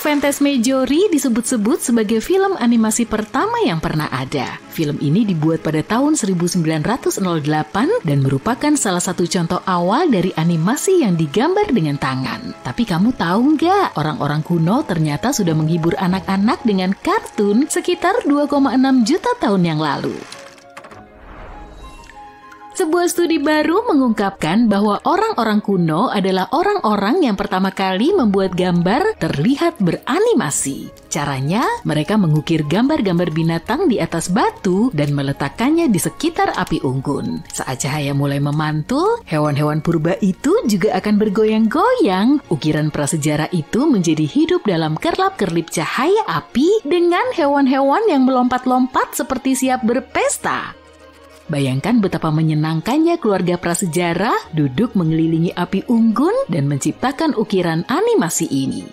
Fantasmagori disebut-sebut sebagai film animasi pertama yang pernah ada. Film ini dibuat pada tahun 1908 dan merupakan salah satu contoh awal dari animasi yang digambar dengan tangan. Tapi kamu tahu nggak, orang-orang kuno ternyata sudah menghibur anak-anak dengan kartun sekitar 2,6 juta tahun yang lalu. Sebuah studi baru mengungkapkan bahwa orang-orang kuno adalah orang-orang yang pertama kali membuat gambar terlihat beranimasi. Caranya, mereka mengukir gambar-gambar binatang di atas batu dan meletakkannya di sekitar api unggun. Saat cahaya mulai memantul, hewan-hewan purba itu juga akan bergoyang-goyang. Ukiran prasejarah itu menjadi hidup dalam kerlap-kerlip cahaya api dengan hewan-hewan yang melompat-lompat seperti siap berpesta. Bayangkan betapa menyenangkannya keluarga prasejarah duduk mengelilingi api unggun dan menciptakan ukiran animasi ini.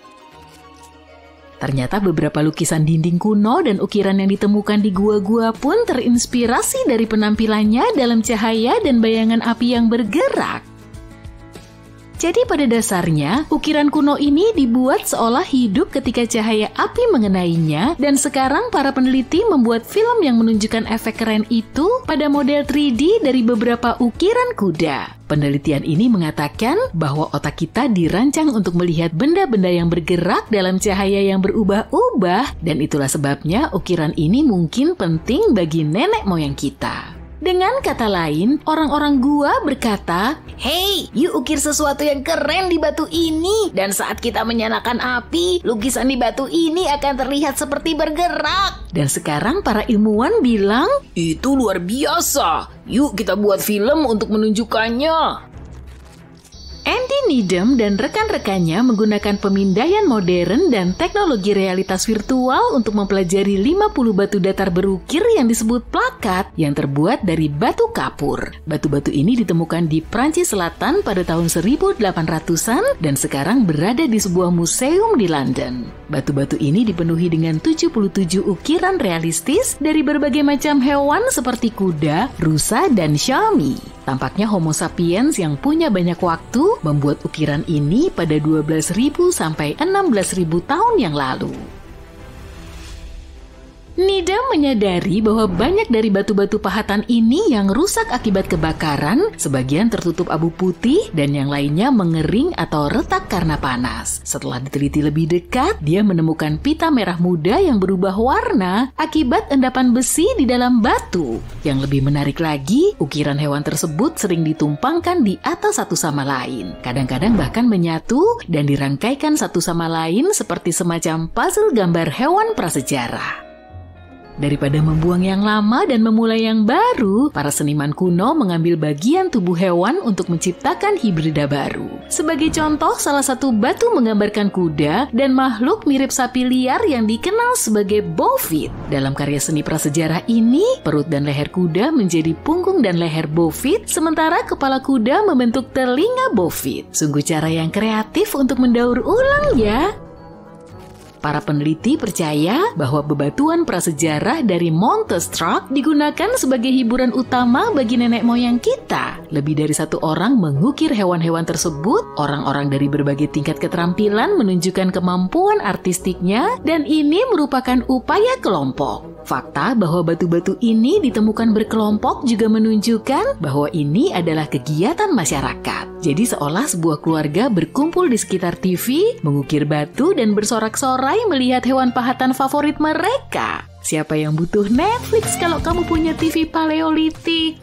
Ternyata beberapa lukisan dinding kuno dan ukiran yang ditemukan di gua-gua pun terinspirasi dari penampilannya dalam cahaya dan bayangan api yang bergerak. Jadi pada dasarnya, ukiran kuno ini dibuat seolah hidup ketika cahaya api mengenainya, dan sekarang para peneliti membuat film yang menunjukkan efek keren itu pada model 3D dari beberapa ukiran kuda. Penelitian ini mengatakan bahwa otak kita dirancang untuk melihat benda-benda yang bergerak dalam cahaya yang berubah-ubah, dan itulah sebabnya ukiran ini mungkin penting bagi nenek moyang kita. Dengan kata lain, orang-orang gua berkata, "Hey, yuk ukir sesuatu yang keren di batu ini. Dan saat kita menyalakan api, lukisan di batu ini akan terlihat seperti bergerak." Dan sekarang para ilmuwan bilang, "Itu luar biasa. Yuk kita buat film untuk menunjukkannya." Andy Needham dan rekan-rekannya menggunakan pemindaian modern dan teknologi realitas virtual untuk mempelajari 50 batu datar berukir yang disebut plakat yang terbuat dari batu kapur. Batu-batu ini ditemukan di Prancis Selatan pada tahun 1800-an dan sekarang berada di sebuah museum di London. Batu-batu ini dipenuhi dengan 77 ukiran realistis dari berbagai macam hewan seperti kuda, rusa, dan Xiaomi. Tampaknya Homo sapiens yang punya banyak waktu membuat ukiran ini pada 12.000 sampai 16.000 tahun yang lalu. Needham menyadari bahwa banyak dari batu-batu pahatan ini yang rusak akibat kebakaran, sebagian tertutup abu putih, dan yang lainnya mengering atau retak karena panas. Setelah diteliti lebih dekat, dia menemukan pita merah muda yang berubah warna akibat endapan besi di dalam batu. Yang lebih menarik lagi, ukiran hewan tersebut sering ditumpangkan di atas satu sama lain. Kadang-kadang bahkan menyatu dan dirangkaikan satu sama lain seperti semacam puzzle gambar hewan prasejarah. Daripada membuang yang lama dan memulai yang baru, para seniman kuno mengambil bagian tubuh hewan untuk menciptakan hibrida baru. Sebagai contoh, salah satu batu menggambarkan kuda dan makhluk mirip sapi liar yang dikenal sebagai bofid. Dalam karya seni prasejarah ini, perut dan leher kuda menjadi punggung dan leher bofid, sementara kepala kuda membentuk telinga bofid. Sungguh cara yang kreatif untuk mendaur ulang ya. Para peneliti percaya bahwa bebatuan prasejarah dari Montastruc digunakan sebagai hiburan utama bagi nenek moyang kita. Lebih dari satu orang mengukir hewan-hewan tersebut, orang-orang dari berbagai tingkat keterampilan menunjukkan kemampuan artistiknya, dan ini merupakan upaya kelompok. Fakta bahwa batu-batu ini ditemukan berkelompok juga menunjukkan bahwa ini adalah kegiatan masyarakat. Jadi seolah sebuah keluarga berkumpul di sekitar TV, mengukir batu dan bersorak-sorai melihat hewan pahatan favorit mereka. Siapa yang butuh Netflix kalau kamu punya TV paleolitik?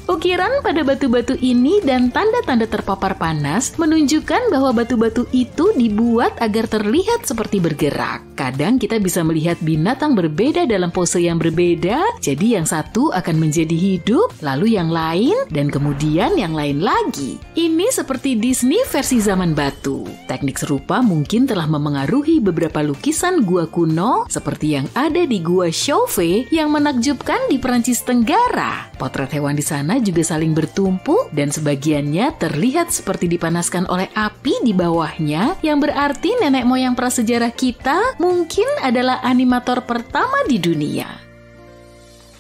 Ukiran pada batu-batu ini dan tanda-tanda terpapar panas menunjukkan bahwa batu-batu itu dibuat agar terlihat seperti bergerak. Kadang kita bisa melihat binatang berbeda dalam pose yang berbeda, jadi yang satu akan menjadi hidup, lalu yang lain, dan kemudian yang lain lagi. Ini seperti Disney versi zaman batu. Teknik serupa mungkin telah memengaruhi beberapa lukisan gua kuno, seperti yang ada di Gua Chauvet yang menakjubkan di Perancis Tenggara. Potret hewan di sana juga saling bertumpuk dan sebagiannya terlihat seperti dipanaskan oleh api di bawahnya, yang berarti nenek moyang prasejarah kita mungkin adalah animator pertama di dunia.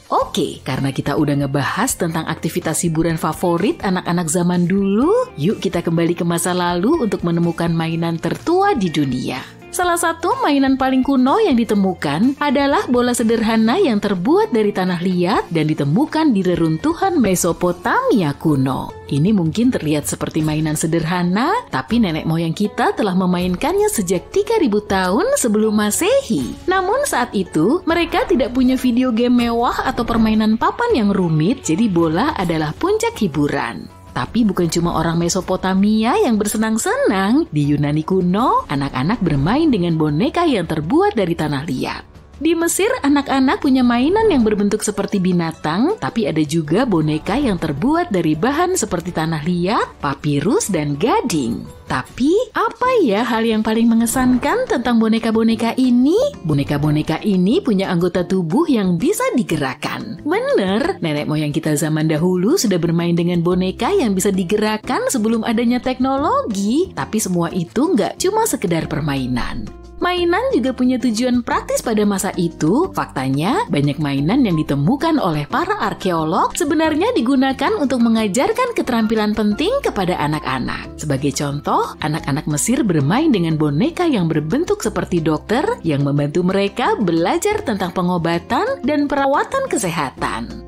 Oke, karena kita udah ngebahas tentang aktivitas hiburan favorit anak-anak zaman dulu, yuk kita kembali ke masa lalu untuk menemukan mainan tertua di dunia. Salah satu mainan paling kuno yang ditemukan adalah bola sederhana yang terbuat dari tanah liat dan ditemukan di reruntuhan Mesopotamia kuno. Ini mungkin terlihat seperti mainan sederhana, tapi nenek moyang kita telah memainkannya sejak 3000 tahun sebelum Masehi. Namun saat itu, mereka tidak punya video game mewah atau permainan papan yang rumit, jadi bola adalah puncak hiburan. Tapi bukan cuma orang Mesopotamia yang bersenang-senang. Di Yunani kuno, anak-anak bermain dengan boneka yang terbuat dari tanah liat. Di Mesir, anak-anak punya mainan yang berbentuk seperti binatang, tapi ada juga boneka yang terbuat dari bahan seperti tanah liat, papirus, dan gading. Tapi, apa ya hal yang paling mengesankan tentang boneka-boneka ini? Boneka-boneka ini punya anggota tubuh yang bisa digerakkan. Bener, nenek moyang kita zaman dahulu sudah bermain dengan boneka yang bisa digerakkan sebelum adanya teknologi. Tapi semua itu nggak cuma sekedar permainan. Mainan juga punya tujuan praktis pada masa itu. Faktanya, banyak mainan yang ditemukan oleh para arkeolog sebenarnya digunakan untuk mengajarkan keterampilan penting kepada anak-anak. Sebagai contoh, anak-anak Mesir bermain dengan boneka yang berbentuk seperti dokter yang membantu mereka belajar tentang pengobatan dan perawatan kesehatan.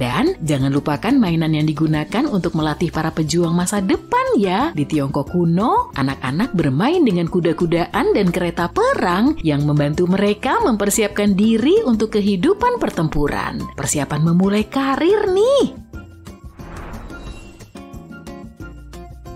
Dan jangan lupakan mainan yang digunakan untuk melatih para pejuang masa depan ya. Di Tiongkok kuno, anak-anak bermain dengan kuda-kudaan dan kereta perang yang membantu mereka mempersiapkan diri untuk kehidupan pertempuran. Persiapan memulai karir nih.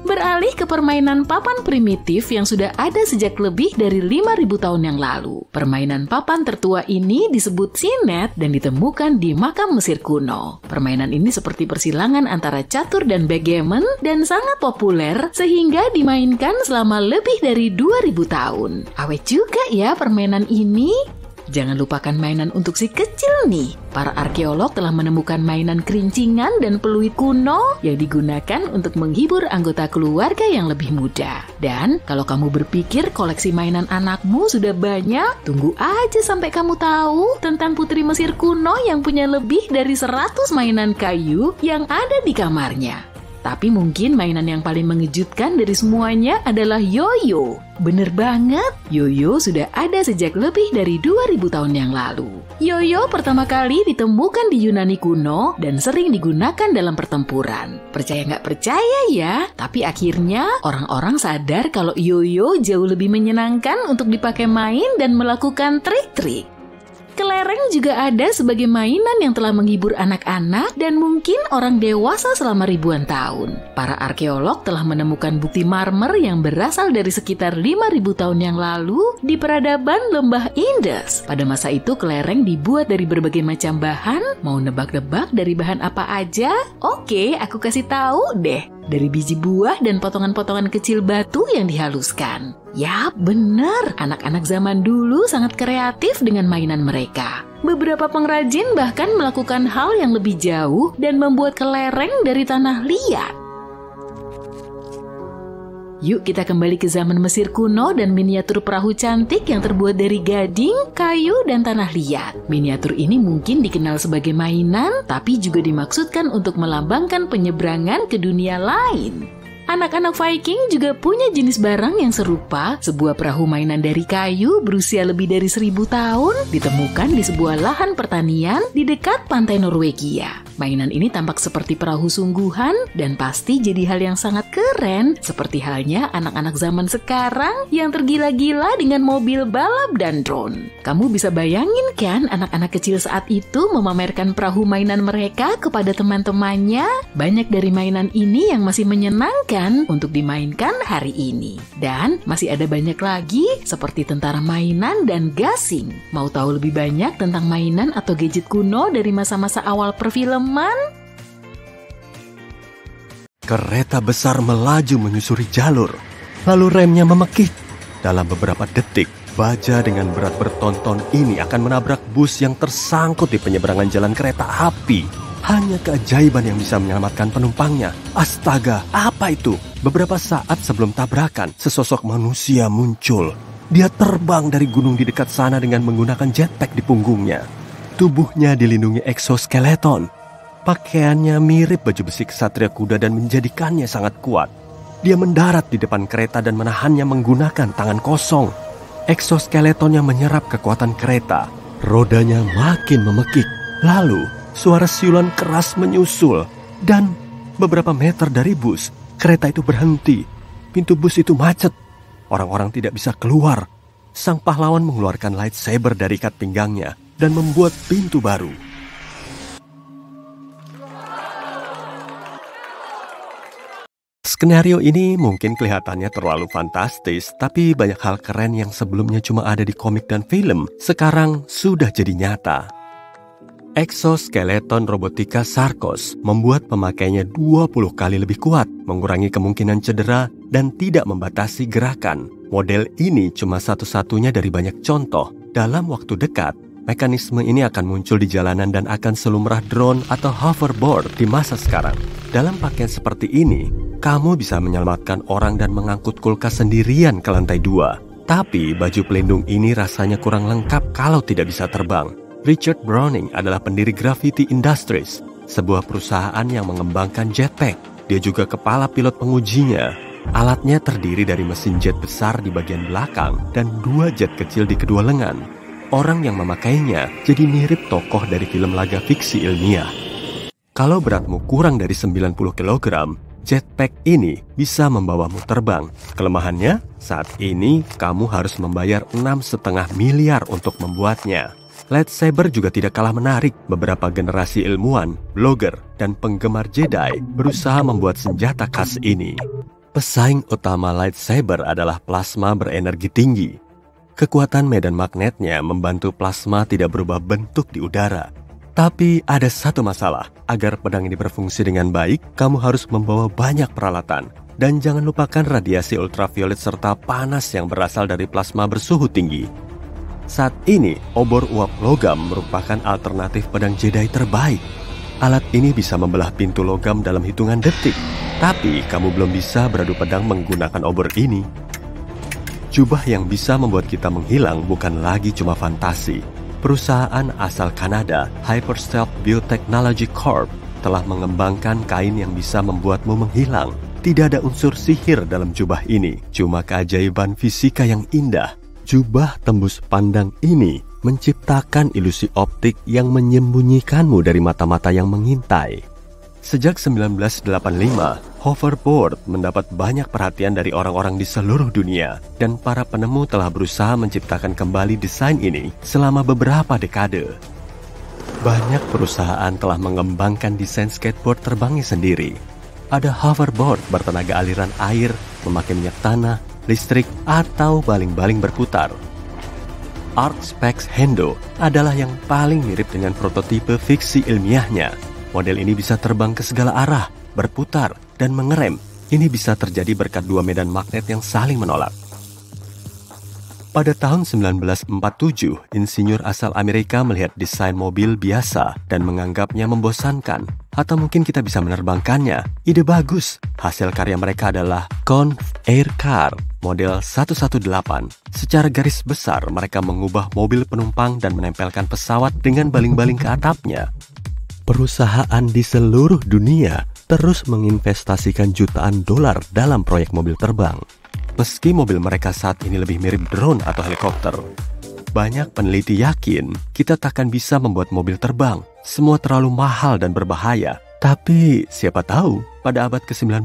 Beralih ke permainan papan primitif yang sudah ada sejak lebih dari 5.000 tahun yang lalu. Permainan papan tertua ini disebut sinet dan ditemukan di makam Mesir kuno. Permainan ini seperti persilangan antara catur dan backgammon dan sangat populer sehingga dimainkan selama lebih dari 2.000 tahun. Awet juga ya permainan ini. Jangan lupakan mainan untuk si kecil nih. Para arkeolog telah menemukan mainan kerincingan dan peluit kuno yang digunakan untuk menghibur anggota keluarga yang lebih muda. Dan kalau kamu berpikir koleksi mainan anakmu sudah banyak, tunggu aja sampai kamu tahu tentang putri Mesir kuno yang punya lebih dari 100 mainan kayu yang ada di kamarnya. Tapi mungkin mainan yang paling mengejutkan dari semuanya adalah yoyo. Bener banget, yoyo sudah ada sejak lebih dari 2000 tahun yang lalu. Yoyo pertama kali ditemukan di Yunani kuno dan sering digunakan dalam pertempuran. Percaya nggak percaya ya, tapi akhirnya orang-orang sadar kalau yoyo jauh lebih menyenangkan untuk dipakai main dan melakukan trik-trik. Kelereng juga ada sebagai mainan yang telah menghibur anak-anak dan mungkin orang dewasa selama ribuan tahun. Para arkeolog telah menemukan bukti marmer yang berasal dari sekitar 5.000 tahun yang lalu di peradaban lembah Indus. Pada masa itu kelereng dibuat dari berbagai macam bahan. Mau nebak-nebak dari bahan apa aja? Oke, aku kasih tahu deh. Dari biji buah dan potongan-potongan kecil batu yang dihaluskan. Yap, benar. Anak-anak zaman dulu sangat kreatif dengan mainan mereka. Beberapa pengrajin bahkan melakukan hal yang lebih jauh dan membuat kelereng dari tanah liat. Yuk kita kembali ke zaman Mesir kuno dan miniatur perahu cantik yang terbuat dari gading, kayu, dan tanah liat. Miniatur ini mungkin dikenal sebagai mainan, tapi juga dimaksudkan untuk melambangkan penyeberangan ke dunia lain. Anak-anak Viking juga punya jenis barang yang serupa, sebuah perahu mainan dari kayu berusia lebih dari 1000 tahun, ditemukan di sebuah lahan pertanian di dekat pantai Norwegia. Mainan ini tampak seperti perahu sungguhan dan pasti jadi hal yang sangat keren, seperti halnya anak-anak zaman sekarang yang tergila-gila dengan mobil balap dan drone. Kamu bisa bayangin kan anak-anak kecil saat itu memamerkan perahu mainan mereka kepada teman-temannya? Banyak dari mainan ini yang masih menyenangkan untuk dimainkan hari ini. Dan masih ada banyak lagi seperti tentara mainan dan gasing. Mau tahu lebih banyak tentang mainan atau gadget kuno dari masa-masa awal perfilman? Kereta besar melaju menyusuri jalur, lalu remnya memekik. Dalam beberapa detik, baja dengan berat bertonton ini akan menabrak bus yang tersangkut di penyeberangan jalan kereta api. Hanya keajaiban yang bisa menyelamatkan penumpangnya. Astaga, apa itu? Beberapa saat sebelum tabrakan, sesosok manusia muncul. Dia terbang dari gunung di dekat sana dengan menggunakan jetpack di punggungnya. Tubuhnya dilindungi eksoskeleton. Pakaiannya mirip baju besi ksatria kuda dan menjadikannya sangat kuat. Dia mendarat di depan kereta dan menahannya menggunakan tangan kosong. Eksoskeletonnya menyerap kekuatan kereta. Rodanya makin memekik. Lalu, suara siulan keras menyusul. Dan beberapa meter dari bus, kereta itu berhenti. Pintu bus itu macet. Orang-orang tidak bisa keluar. Sang pahlawan mengeluarkan lightsaber dari ikat pinggangnya dan membuat pintu baru. Skenario ini mungkin kelihatannya terlalu fantastis, tapi banyak hal keren yang sebelumnya cuma ada di komik dan film, sekarang sudah jadi nyata. Exoskeleton robotika Sarkos membuat pemakainya 20 kali lebih kuat, mengurangi kemungkinan cedera, dan tidak membatasi gerakan. Model ini cuma satu-satunya dari banyak contoh. Dalam waktu dekat, mekanisme ini akan muncul di jalanan dan akan selumrah drone atau hoverboard di masa sekarang. Dalam pakaian seperti ini, kamu bisa menyelamatkan orang dan mengangkut kulkas sendirian ke lantai 2. Tapi baju pelindung ini rasanya kurang lengkap kalau tidak bisa terbang. Richard Browning adalah pendiri Gravity Industries, sebuah perusahaan yang mengembangkan jetpack. Dia juga kepala pilot pengujinya. Alatnya terdiri dari mesin jet besar di bagian belakang dan 2 jet kecil di kedua lengan. Orang yang memakainya jadi mirip tokoh dari film laga fiksi ilmiah. Kalau beratmu kurang dari 90 kg, jetpack ini bisa membawamu terbang. Kelemahannya, saat ini kamu harus membayar 6,5 miliar untuk membuatnya. Lightsaber juga tidak kalah menarik. Beberapa generasi ilmuwan, blogger, dan penggemar Jedi berusaha membuat senjata khas ini. Pesaing utama lightsaber adalah plasma berenergi tinggi. Kekuatan medan magnetnya membantu plasma tidak berubah bentuk di udara. Tapi ada satu masalah, agar pedang ini berfungsi dengan baik, kamu harus membawa banyak peralatan. Dan jangan lupakan radiasi ultraviolet serta panas yang berasal dari plasma bersuhu tinggi. Saat ini, obor uap logam merupakan alternatif pedang Jedi terbaik. Alat ini bisa membelah pintu logam dalam hitungan detik. Tapi kamu belum bisa beradu pedang menggunakan obor ini. Jubah yang bisa membuat kita menghilang bukan lagi cuma fantasi. Perusahaan asal Kanada, Hyperstealth Biotechnology Corp, telah mengembangkan kain yang bisa membuatmu menghilang. Tidak ada unsur sihir dalam jubah ini, cuma keajaiban fisika yang indah. Jubah tembus pandang ini menciptakan ilusi optik yang menyembunyikanmu dari mata-mata yang mengintai. Sejak 1985, hoverboard mendapat banyak perhatian dari orang-orang di seluruh dunia, dan para penemu telah berusaha menciptakan kembali desain ini selama beberapa dekade. Banyak perusahaan telah mengembangkan desain skateboard terbangnya sendiri. Ada hoverboard bertenaga aliran air, memakai minyak tanah, listrik, atau baling-baling berputar. Arcspex Hendo adalah yang paling mirip dengan prototipe fiksi ilmiahnya. Model ini bisa terbang ke segala arah, berputar, dan mengerem. Ini bisa terjadi berkat 2 medan magnet yang saling menolak. Pada tahun 1947, insinyur asal Amerika melihat desain mobil biasa dan menganggapnya membosankan. Atau mungkin kita bisa menerbangkannya. Ide bagus. Hasil karya mereka adalah Conv Air Car model 118. Secara garis besar, mereka mengubah mobil penumpang dan menempelkan pesawat dengan baling-baling ke atapnya. Perusahaan di seluruh dunia terus menginvestasikan jutaan dolar dalam proyek mobil terbang. Meski mobil mereka saat ini lebih mirip drone atau helikopter, banyak peneliti yakin kita takkan bisa membuat mobil terbang. Semua terlalu mahal dan berbahaya. Tapi siapa tahu, pada abad ke-19,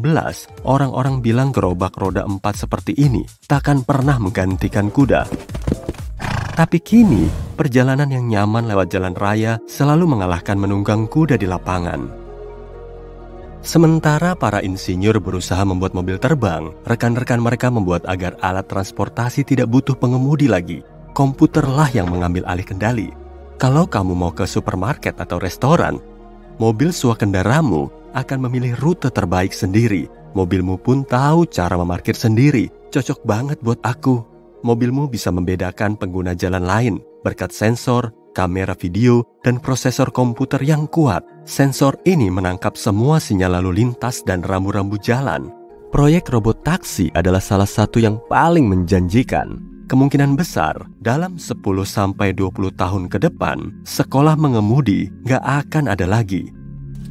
orang-orang bilang gerobak roda 4 seperti ini takkan pernah menggantikan kuda. Tapi kini, perjalanan yang nyaman lewat jalan raya selalu mengalahkan menunggang kuda di lapangan. Sementara para insinyur berusaha membuat mobil terbang, rekan-rekan mereka membuat agar alat transportasi tidak butuh pengemudi lagi. Komputerlah yang mengambil alih kendali. Kalau kamu mau ke supermarket atau restoran, mobil swakendaramu akan memilih rute terbaik sendiri. Mobilmu pun tahu cara memarkir sendiri. Cocok banget buat aku. Mobilmu bisa membedakan pengguna jalan lain berkat sensor, kamera video, dan prosesor komputer yang kuat. Sensor ini menangkap semua sinyal lalu lintas dan rambu-rambu jalan. Proyek robot taksi adalah salah satu yang paling menjanjikan. Kemungkinan besar, dalam 10-20 tahun ke depan, sekolah mengemudi nggak akan ada lagi.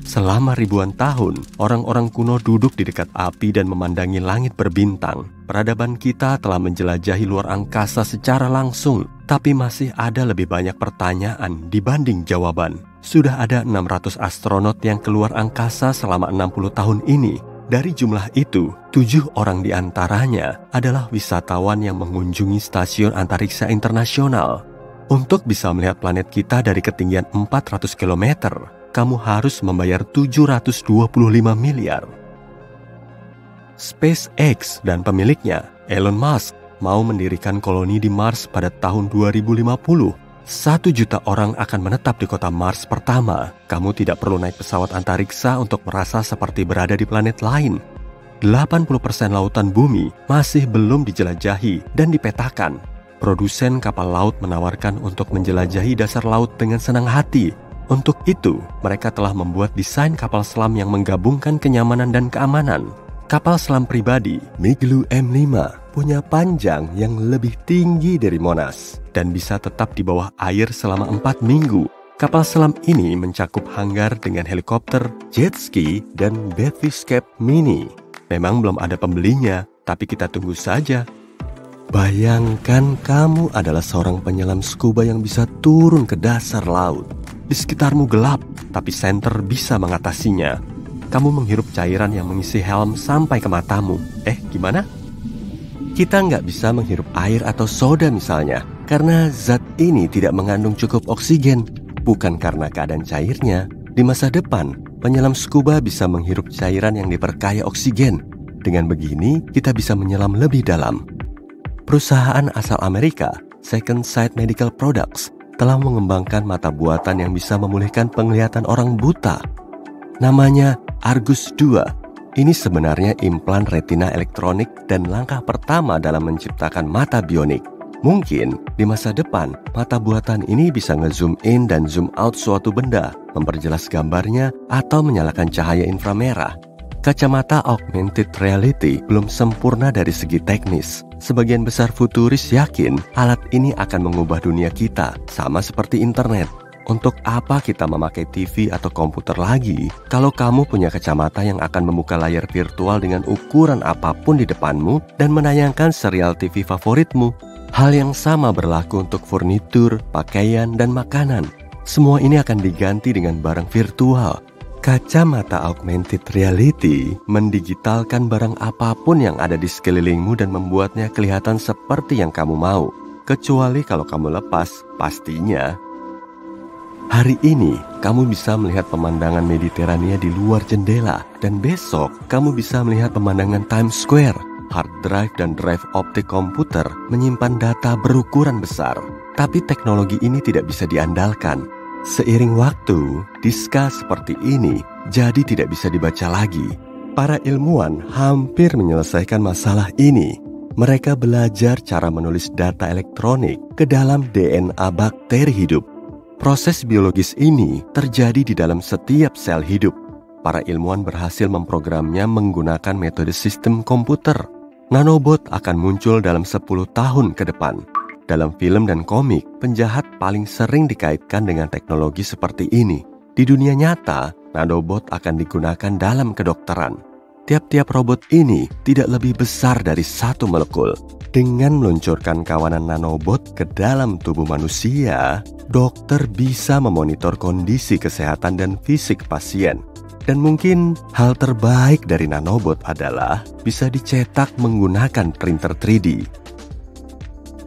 Selama ribuan tahun, orang-orang kuno duduk di dekat api dan memandangi langit berbintang. Peradaban kita telah menjelajahi luar angkasa secara langsung, tapi masih ada lebih banyak pertanyaan dibanding jawaban. Sudah ada 600 astronot yang keluar angkasa selama 60 tahun ini. Dari jumlah itu, 7 orang di antaranya adalah wisatawan yang mengunjungi Stasiun Antariksa Internasional. Untuk bisa melihat planet kita dari ketinggian 400 km, kamu harus membayar 725 miliar. SpaceX dan pemiliknya, Elon Musk, mau mendirikan koloni di Mars pada tahun 2050. 1 juta orang akan menetap di kota Mars pertama. Kamu tidak perlu naik pesawat antariksa untuk merasa seperti berada di planet lain. 80% lautan bumi masih belum dijelajahi dan dipetakan. Produsen kapal laut menawarkan untuk menjelajahi dasar laut dengan senang hati. Untuk itu, mereka telah membuat desain kapal selam yang menggabungkan kenyamanan dan keamanan. Kapal selam pribadi, Migloo M5, punya panjang yang lebih tinggi dari Monas dan bisa tetap di bawah air selama 4 minggu. Kapal selam ini mencakup hanggar dengan helikopter, jet ski, dan Bathyscaphe Mini. Memang belum ada pembelinya, tapi kita tunggu saja. Bayangkan kamu adalah seorang penyelam scuba yang bisa turun ke dasar laut. Di sekitarmu gelap, tapi senter bisa mengatasinya. Kamu menghirup cairan yang mengisi helm sampai ke matamu. Gimana? Kita nggak bisa menghirup air atau soda misalnya, karena zat ini tidak mengandung cukup oksigen. Bukan karena keadaan cairnya. Di masa depan, penyelam scuba bisa menghirup cairan yang diperkaya oksigen. Dengan begini, kita bisa menyelam lebih dalam. Perusahaan asal Amerika, Second Sight Medical Products, telah mengembangkan mata buatan yang bisa memulihkan penglihatan orang buta. Namanya Argus 2. Ini sebenarnya implan retina elektronik dan langkah pertama dalam menciptakan mata bionik. Mungkin di masa depan, mata buatan ini bisa nge-zoom in dan zoom out suatu benda, memperjelas gambarnya, atau menyalakan cahaya inframerah. Kacamata augmented reality belum sempurna dari segi teknis. Sebagian besar futuris yakin alat ini akan mengubah dunia kita, sama seperti internet. Untuk apa kita memakai TV atau komputer lagi kalau kamu punya kacamata yang akan membuka layar virtual dengan ukuran apapun di depanmu dan menayangkan serial TV favoritmu? Hal yang sama berlaku untuk furnitur, pakaian, dan makanan. Semua ini akan diganti dengan barang virtual. Kacamata augmented reality mendigitalkan barang apapun yang ada di sekelilingmu dan membuatnya kelihatan seperti yang kamu mau. Kecuali kalau kamu lepas, pastinya. Hari ini, kamu bisa melihat pemandangan Mediterania di luar jendela. Dan besok, kamu bisa melihat pemandangan Times Square. Hard drive dan drive optik komputer menyimpan data berukuran besar. Tapi teknologi ini tidak bisa diandalkan. Seiring waktu, diska seperti ini jadi tidak bisa dibaca lagi. Para ilmuwan hampir menyelesaikan masalah ini. Mereka belajar cara menulis data elektronik ke dalam DNA bakteri hidup. Proses biologis ini terjadi di dalam setiap sel hidup. Para ilmuwan berhasil memprogramnya menggunakan metode sistem komputer. Nanobot akan muncul dalam 10 tahun ke depan. Dalam film dan komik, penjahat paling sering dikaitkan dengan teknologi seperti ini. Di dunia nyata, nanobot akan digunakan dalam kedokteran. Tiap-tiap robot ini tidak lebih besar dari 1 molekul. Dengan meluncurkan kawanan nanobot ke dalam tubuh manusia, dokter bisa memonitor kondisi kesehatan dan fisik pasien. Dan mungkin hal terbaik dari nanobot adalah bisa dicetak menggunakan printer 3D.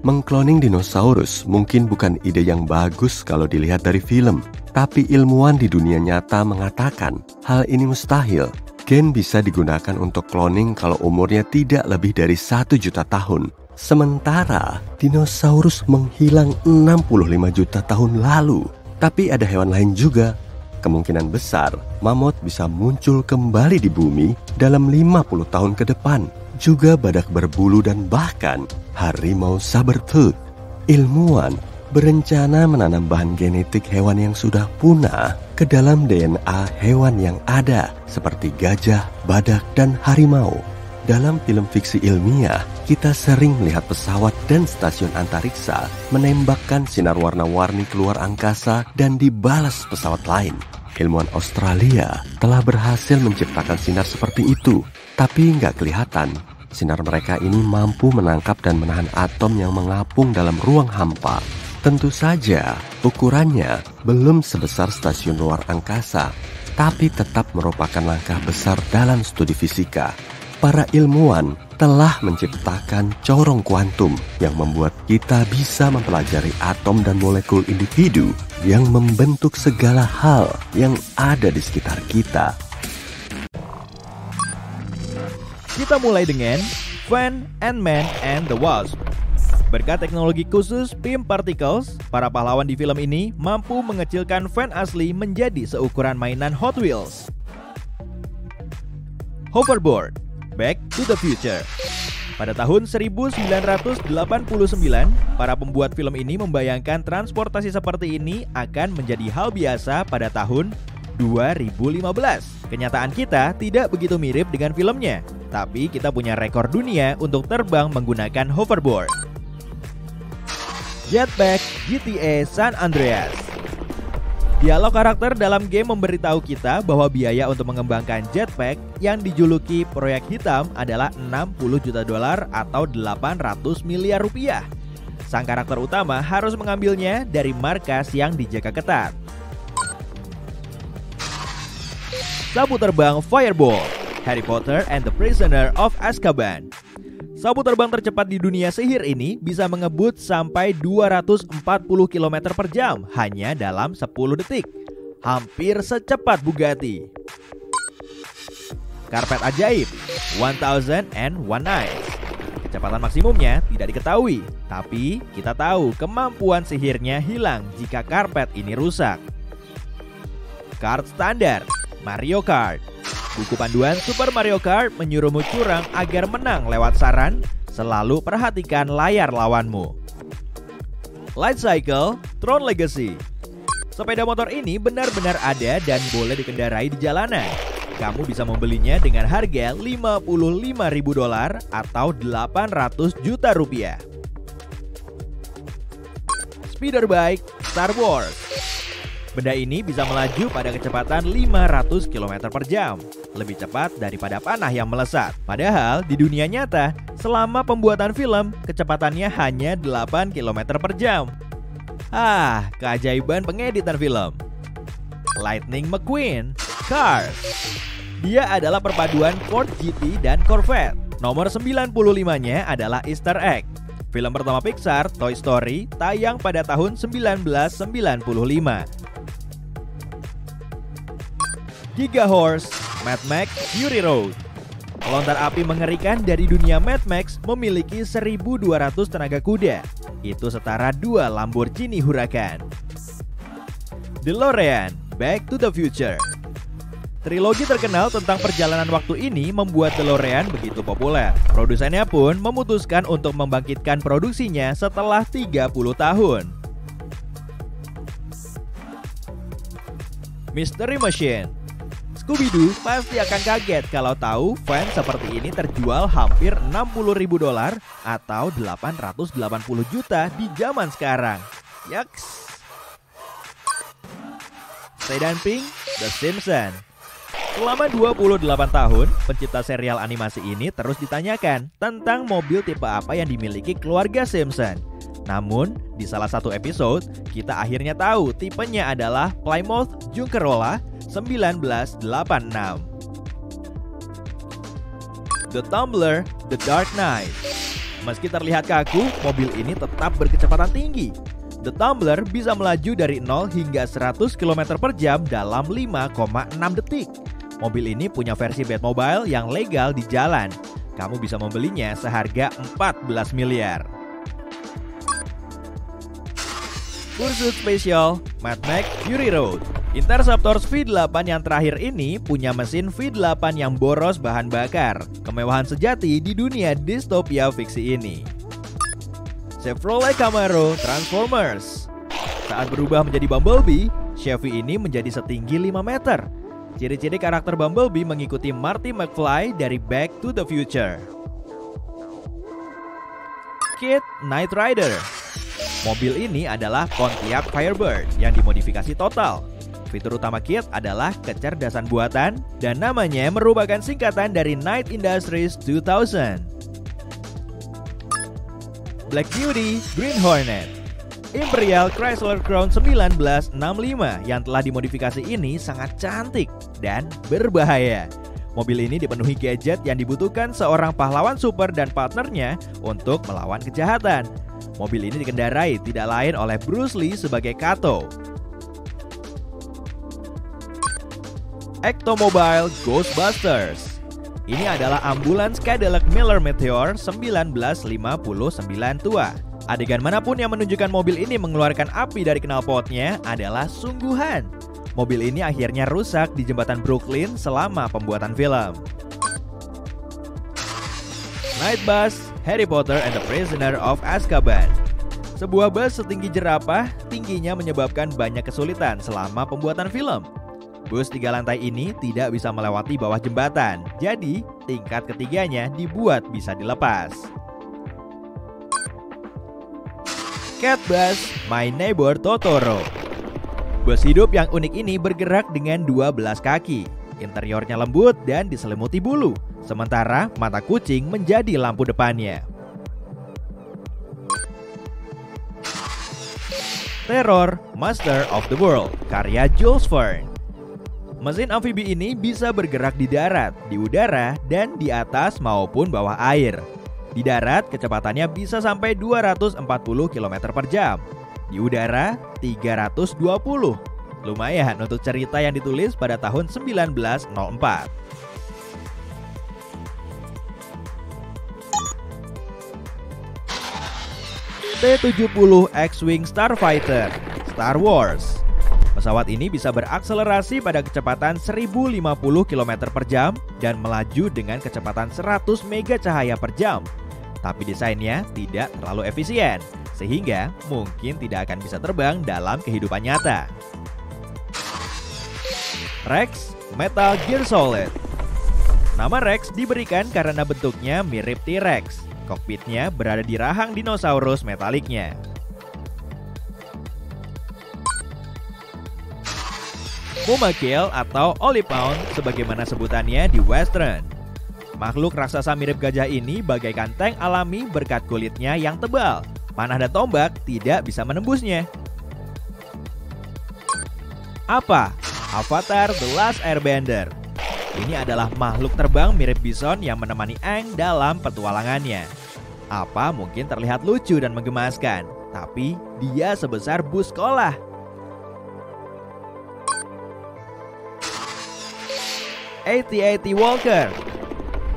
Mengkloning dinosaurus mungkin bukan ide yang bagus kalau dilihat dari film. Tapi ilmuwan di dunia nyata mengatakan hal ini mustahil. Gen bisa digunakan untuk cloning kalau umurnya tidak lebih dari 1 juta tahun. Sementara dinosaurus menghilang 65 juta tahun lalu. Tapi ada hewan lain juga. Kemungkinan besar mamut bisa muncul kembali di bumi dalam 50 tahun ke depan. Juga badak berbulu dan bahkan harimau sabertooth. Ilmuwan berencana menanam bahan genetik hewan yang sudah punah ke dalam DNA hewan yang ada seperti gajah, badak, dan harimau. Dalam film fiksi ilmiah, kita sering melihat pesawat dan stasiun antariksa menembakkan sinar warna-warni keluar angkasa dan dibalas pesawat lain. Ilmuwan Australia telah berhasil menciptakan sinar seperti itu, tapi nggak kelihatan. Sinar mereka ini mampu menangkap dan menahan atom yang mengapung dalam ruang hampa. Tentu saja, ukurannya belum sebesar stasiun luar angkasa, tapi tetap merupakan langkah besar dalam studi fisika. Para ilmuwan telah menciptakan corong kuantum yang membuat kita bisa mempelajari atom dan molekul individu yang membentuk segala hal yang ada di sekitar kita. Kita mulai dengan Fan, Ant-Man and the Wasp. Berkat teknologi khusus beam particles, para pahlawan di film ini mampu mengecilkan fan asli menjadi seukuran mainan Hot Wheels. Hoverboard, Back to the Future. Pada tahun 1989, para pembuat film ini membayangkan transportasi seperti ini akan menjadi hal biasa pada tahun 2015. Kenyataan kita tidak begitu mirip dengan filmnya, tapi kita punya rekor dunia untuk terbang menggunakan hoverboard. Jetpack GTA San Andreas. Dialog karakter dalam game memberitahu kita bahwa biaya untuk mengembangkan jetpack yang dijuluki proyek hitam adalah $60 juta atau 800 miliar rupiah. Sang karakter utama harus mengambilnya dari markas yang dijaga ketat. Sapu terbang Fireball, Harry Potter and the Prisoner of Azkaban. Sapu terbang tercepat di dunia sihir ini bisa mengebut sampai 240 km per jam hanya dalam 10 detik. Hampir secepat Bugatti. Karpet ajaib, 1001 Nights. Kecepatan maksimumnya tidak diketahui, tapi kita tahu kemampuan sihirnya hilang jika karpet ini rusak. Kart standar, Mario Kart. Buku panduan Super Mario Kart menyuruhmu curang agar menang lewat saran, selalu perhatikan layar lawanmu. Light Cycle, Tron Legacy. Sepeda motor ini benar-benar ada dan boleh dikendarai di jalanan. Kamu bisa membelinya dengan harga $55.000 atau 800 juta rupiah. Speeder Bike, Star Wars. Benda ini bisa melaju pada kecepatan 500 km per jam, lebih cepat daripada panah yang melesat. Padahal di dunia nyata, selama pembuatan film, kecepatannya hanya 8 km per jam. Keajaiban pengeditan film. Lightning McQueen, Cars. Dia adalah perpaduan Ford GT dan Corvette. Nomor 95-nya adalah Easter egg. Film pertama Pixar, Toy Story, tayang pada tahun 1995. Giga Horse, Mad Max Fury Road. Pelontar api mengerikan dari dunia Mad Max memiliki 1.200 tenaga kuda. Itu setara 2 Lamborghini Huracan. DeLorean, Back to the Future. Trilogi terkenal tentang perjalanan waktu ini membuat DeLorean begitu populer. Produsennya pun memutuskan untuk membangkitkan produksinya setelah 30 tahun. Mystery Machine. Scooby-Doo pasti akan kaget kalau tahu van seperti ini terjual hampir $60.000 atau 880 juta di zaman sekarang. Yaks. Sedan pink, The Simpsons. Selama 28 tahun, pencipta serial animasi ini terus ditanyakan tentang mobil tipe apa yang dimiliki keluarga Simpson. Namun, di salah satu episode, kita akhirnya tahu tipenya adalah Plymouth Junkerola 1986. The Tumbler, The Dark Knight. Meski terlihat kaku, mobil ini tetap berkecepatan tinggi. The Tumbler bisa melaju dari 0 hingga 100 km per jam dalam 5,6 detik. Mobil ini punya versi Batmobile yang legal di jalan. Kamu bisa membelinya seharga 14 miliar. Pursuit Special, Mad Max Fury Road. Interceptor V8 yang terakhir ini punya mesin V8 yang boros bahan bakar. Kemewahan sejati di dunia distopia fiksi ini. Chevrolet Camaro Transformers. Saat berubah menjadi Bumblebee, Chevy ini menjadi setinggi 5 meter. Ciri-ciri karakter Bumblebee mengikuti Marty McFly dari Back to the Future. Kid Knight Rider. Mobil ini adalah Pontiac Firebird yang dimodifikasi total. Fitur utama kit adalah kecerdasan buatan dan namanya merupakan singkatan dari Knight Industries 2000. Black Beauty Green Hornet Imperial Chrysler Crown 1965 yang telah dimodifikasi ini sangat cantik dan berbahaya. Mobil ini dipenuhi gadget yang dibutuhkan seorang pahlawan super dan partnernya untuk melawan kejahatan. Mobil ini dikendarai tidak lain oleh Bruce Lee sebagai Kato. Ectomobile Ghostbusters. Ini adalah ambulans Cadillac Miller Meteor 1959 tua. Adegan manapun yang menunjukkan mobil ini mengeluarkan api dari knalpotnya adalah sungguhan. Mobil ini akhirnya rusak di jembatan Brooklyn selama pembuatan film. Night Bus Harry Potter and the Prisoner of Azkaban. Sebuah bus setinggi jerapah, tingginya menyebabkan banyak kesulitan selama pembuatan film. Bus 3 lantai ini tidak bisa melewati bawah jembatan, jadi tingkat ketiganya dibuat bisa dilepas. Cat Bus My Neighbor Totoro. Bus hidup yang unik ini bergerak dengan 12 kaki. Interiornya lembut dan diselimuti bulu, sementara mata kucing menjadi lampu depannya. Terror Master of the World karya Jules Verne. Mesin amfibi ini bisa bergerak di darat, di udara, dan di atas maupun bawah air. Di darat, kecepatannya bisa sampai 240 km per jam. Di udara, 320. Lumayan untuk cerita yang ditulis pada tahun 1904. T-70 X-Wing Starfighter Star Wars. Pesawat ini bisa berakselerasi pada kecepatan 1050 km per jam dan melaju dengan kecepatan 100 mega cahaya per jam. Tapi desainnya tidak terlalu efisien, sehingga mungkin tidak akan bisa terbang dalam kehidupan nyata. Rex Metal Gear Solid. Nama Rex diberikan karena bentuknya mirip T-Rex. Kokpitnya berada di rahang dinosaurus metaliknya. Mumakil atau Olipound sebagaimana sebutannya di western. Makhluk raksasa mirip gajah ini bagaikan tank alami berkat kulitnya yang tebal. Panah dan tombak tidak bisa menembusnya. Apa? Avatar The Last Airbender. Ini adalah makhluk terbang mirip bison yang menemani Aang dalam petualangannya. Apa mungkin terlihat lucu dan menggemaskan, tapi dia sebesar bus sekolah. AT-AT Walker.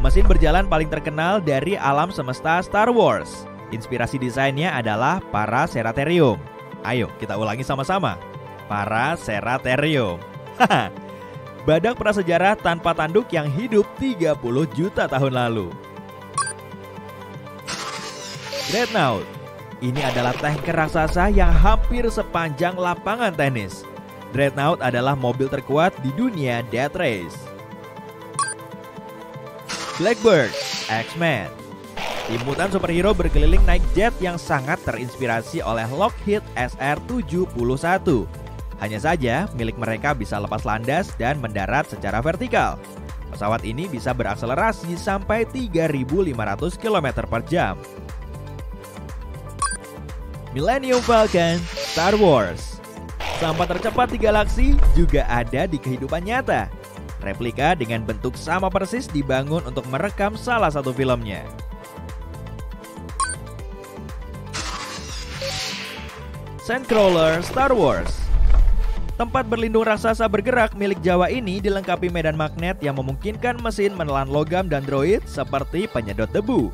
Mesin berjalan paling terkenal dari alam semesta Star Wars. Inspirasi desainnya adalah Paraceratherium. Ayo kita ulangi sama-sama. Paraceratherium. Badak prasejarah tanpa tanduk yang hidup 30 juta tahun lalu. Dreadnought. Ini adalah tank raksasa yang hampir sepanjang lapangan tenis. Dreadnought adalah mobil terkuat di dunia Death Race. Blackbird, X-Men. Tim mutan superhero berkeliling naik jet yang sangat terinspirasi oleh Lockheed SR-71. Hanya saja, milik mereka bisa lepas landas dan mendarat secara vertikal. Pesawat ini bisa berakselerasi sampai 3.500 km per jam. Millennium Falcon, Star Wars. Sampah tercepat di galaksi juga ada di kehidupan nyata. Replika dengan bentuk sama persis dibangun untuk merekam salah satu filmnya. Sandcrawler Star Wars. Tempat berlindung raksasa bergerak milik Jawa ini dilengkapi medan magnet yang memungkinkan mesin menelan logam dan droid seperti penyedot debu.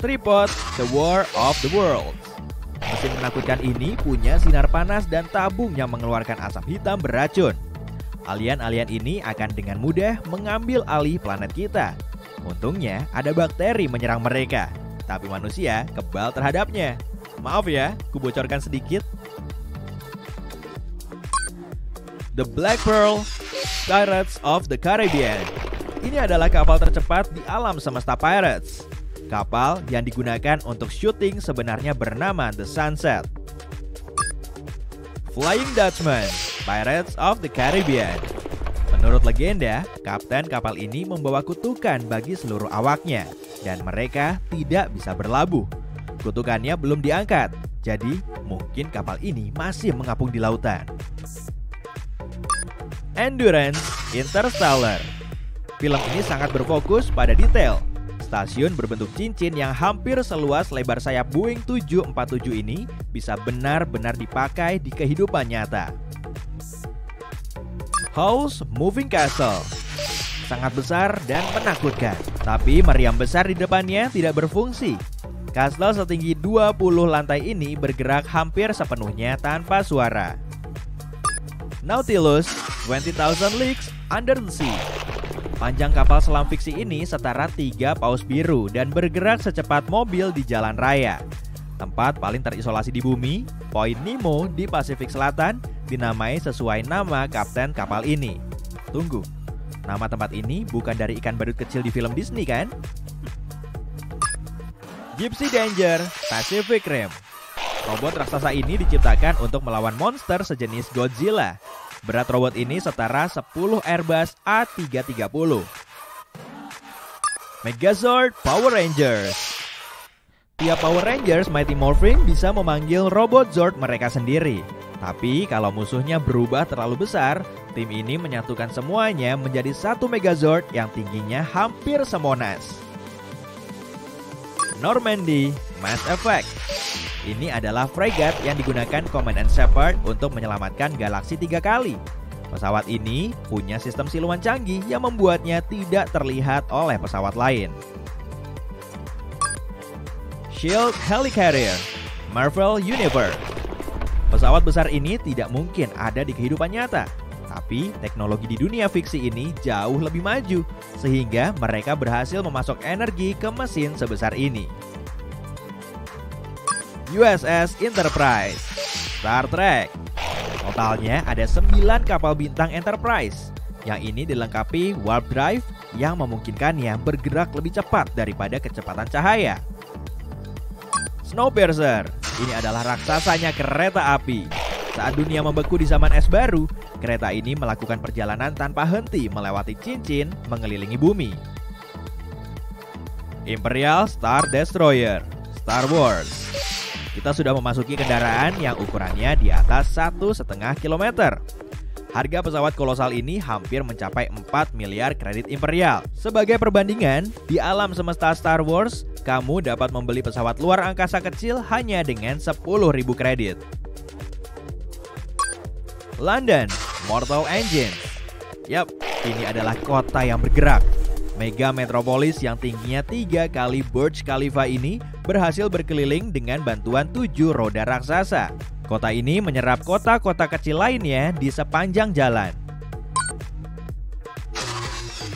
Tripod The War of the Worlds. Mesin menakutkan ini punya sinar panas dan tabung yang mengeluarkan asap hitam beracun. Alien-alien ini akan dengan mudah mengambil alih planet kita. Untungnya ada bakteri menyerang mereka, tapi manusia kebal terhadapnya. Maaf ya, kubocorkan sedikit. The Black Pearl, Pirates of the Caribbean. Ini adalah kapal tercepat di alam semesta Pirates. Kapal yang digunakan untuk syuting sebenarnya bernama The Sunset. Flying Dutchman, Pirates of the Caribbean. Menurut legenda, kapten kapal ini membawa kutukan bagi seluruh awaknya dan mereka tidak bisa berlabuh. Kutukannya belum diangkat, jadi mungkin kapal ini masih mengapung di lautan. Endurance Interstellar. Film ini sangat berfokus pada detail. Stasiun berbentuk cincin yang hampir seluas lebar sayap Boeing 747 ini bisa benar-benar dipakai di kehidupan nyata. House Moving Castle. Sangat besar dan menakutkan, tapi meriam besar di depannya tidak berfungsi. Kastel setinggi 20 lantai ini bergerak hampir sepenuhnya tanpa suara. Nautilus 20,000 Leagues Under the Sea. Panjang kapal selam fiksi ini setara 3 paus biru dan bergerak secepat mobil di jalan raya. Tempat paling terisolasi di bumi, Point Nemo di Pasifik Selatan, dinamai sesuai nama kapten kapal ini. Tunggu, nama tempat ini bukan dari ikan badut kecil di film Disney kan? Gypsy Danger Pacific Rim. Robot raksasa ini diciptakan untuk melawan monster sejenis Godzilla. Berat robot ini setara 10 Airbus A330. Megazord Power Rangers. Tiap Power Rangers Mighty Morphin bisa memanggil robot Zord mereka sendiri. Tapi kalau musuhnya berubah terlalu besar, tim ini menyatukan semuanya menjadi satu Megazord yang tingginya hampir semonas. Normandy Mass Effect. Ini adalah fregat yang digunakan Command & Shepard untuk menyelamatkan galaksi 3 kali. Pesawat ini punya sistem siluman canggih yang membuatnya tidak terlihat oleh pesawat lain. Shield Helicarrier Marvel Universe. Pesawat besar ini tidak mungkin ada di kehidupan nyata. Tapi teknologi di dunia fiksi ini jauh lebih maju, sehingga mereka berhasil memasok energi ke mesin sebesar ini. USS Enterprise Star Trek. Totalnya ada 9 kapal bintang Enterprise. Yang ini dilengkapi warp drive yang memungkinkannya bergerak lebih cepat daripada kecepatan cahaya. Snowpiercer. Ini adalah raksasanya kereta api. Saat dunia membeku di zaman es baru, kereta ini melakukan perjalanan tanpa henti melewati cincin mengelilingi bumi. Imperial Star Destroyer Star Wars. Kita sudah memasuki kendaraan yang ukurannya di atas 1,5 km. Harga pesawat kolosal ini hampir mencapai 4 miliar kredit imperial. Sebagai perbandingan, di alam semesta Star Wars, kamu dapat membeli pesawat luar angkasa kecil hanya dengan 10.000 kredit. London Mortal Engines. Yap, ini adalah kota yang bergerak. Mega metropolis yang tingginya 3 kali Burj Khalifa ini berhasil berkeliling dengan bantuan 7 roda raksasa. Kota ini menyerap kota-kota kecil lainnya di sepanjang jalan.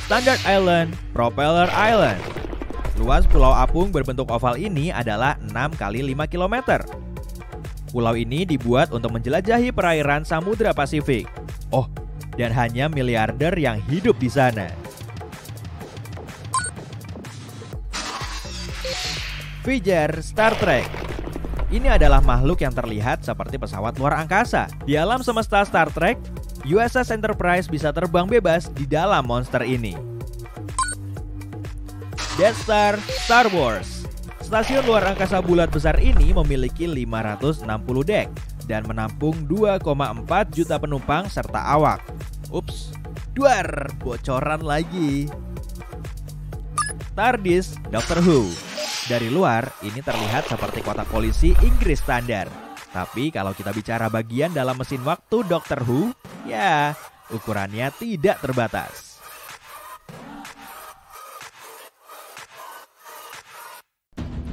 Standard Island Propeller Island. Luas pulau apung berbentuk oval ini adalah 6 kali 5 km. Pulau ini dibuat untuk menjelajahi perairan Samudra Pasifik. Oh, dan hanya miliarder yang hidup di sana. Voyager Star Trek. Ini adalah makhluk yang terlihat seperti pesawat luar angkasa. Di alam semesta Star Trek, USS Enterprise bisa terbang bebas di dalam monster ini. Death Star Star Wars. Stasiun luar angkasa bulat besar ini memiliki 560 dek dan menampung 2,4 juta penumpang serta awak. Ups, duar, bocoran lagi. TARDIS Doctor Who. Dari luar, ini terlihat seperti kotak polisi Inggris standar. Tapi kalau kita bicara bagian dalam mesin waktu Doctor Who, ya, ukurannya tidak terbatas.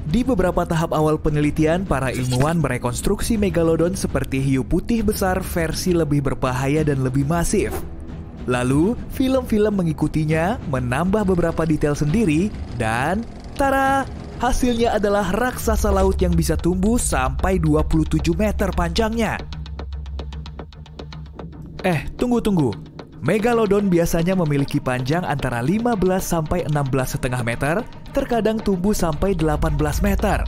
Di beberapa tahap awal penelitian, para ilmuwan merekonstruksi megalodon seperti hiu putih besar versi lebih berbahaya dan lebih masif. Lalu, film-film mengikutinya menambah beberapa detail sendiri dan tada! Hasilnya adalah raksasa laut yang bisa tumbuh sampai 27 meter panjangnya. Tunggu. Megalodon biasanya memiliki panjang antara 15 sampai 16,5 meter, terkadang tumbuh sampai 18 meter.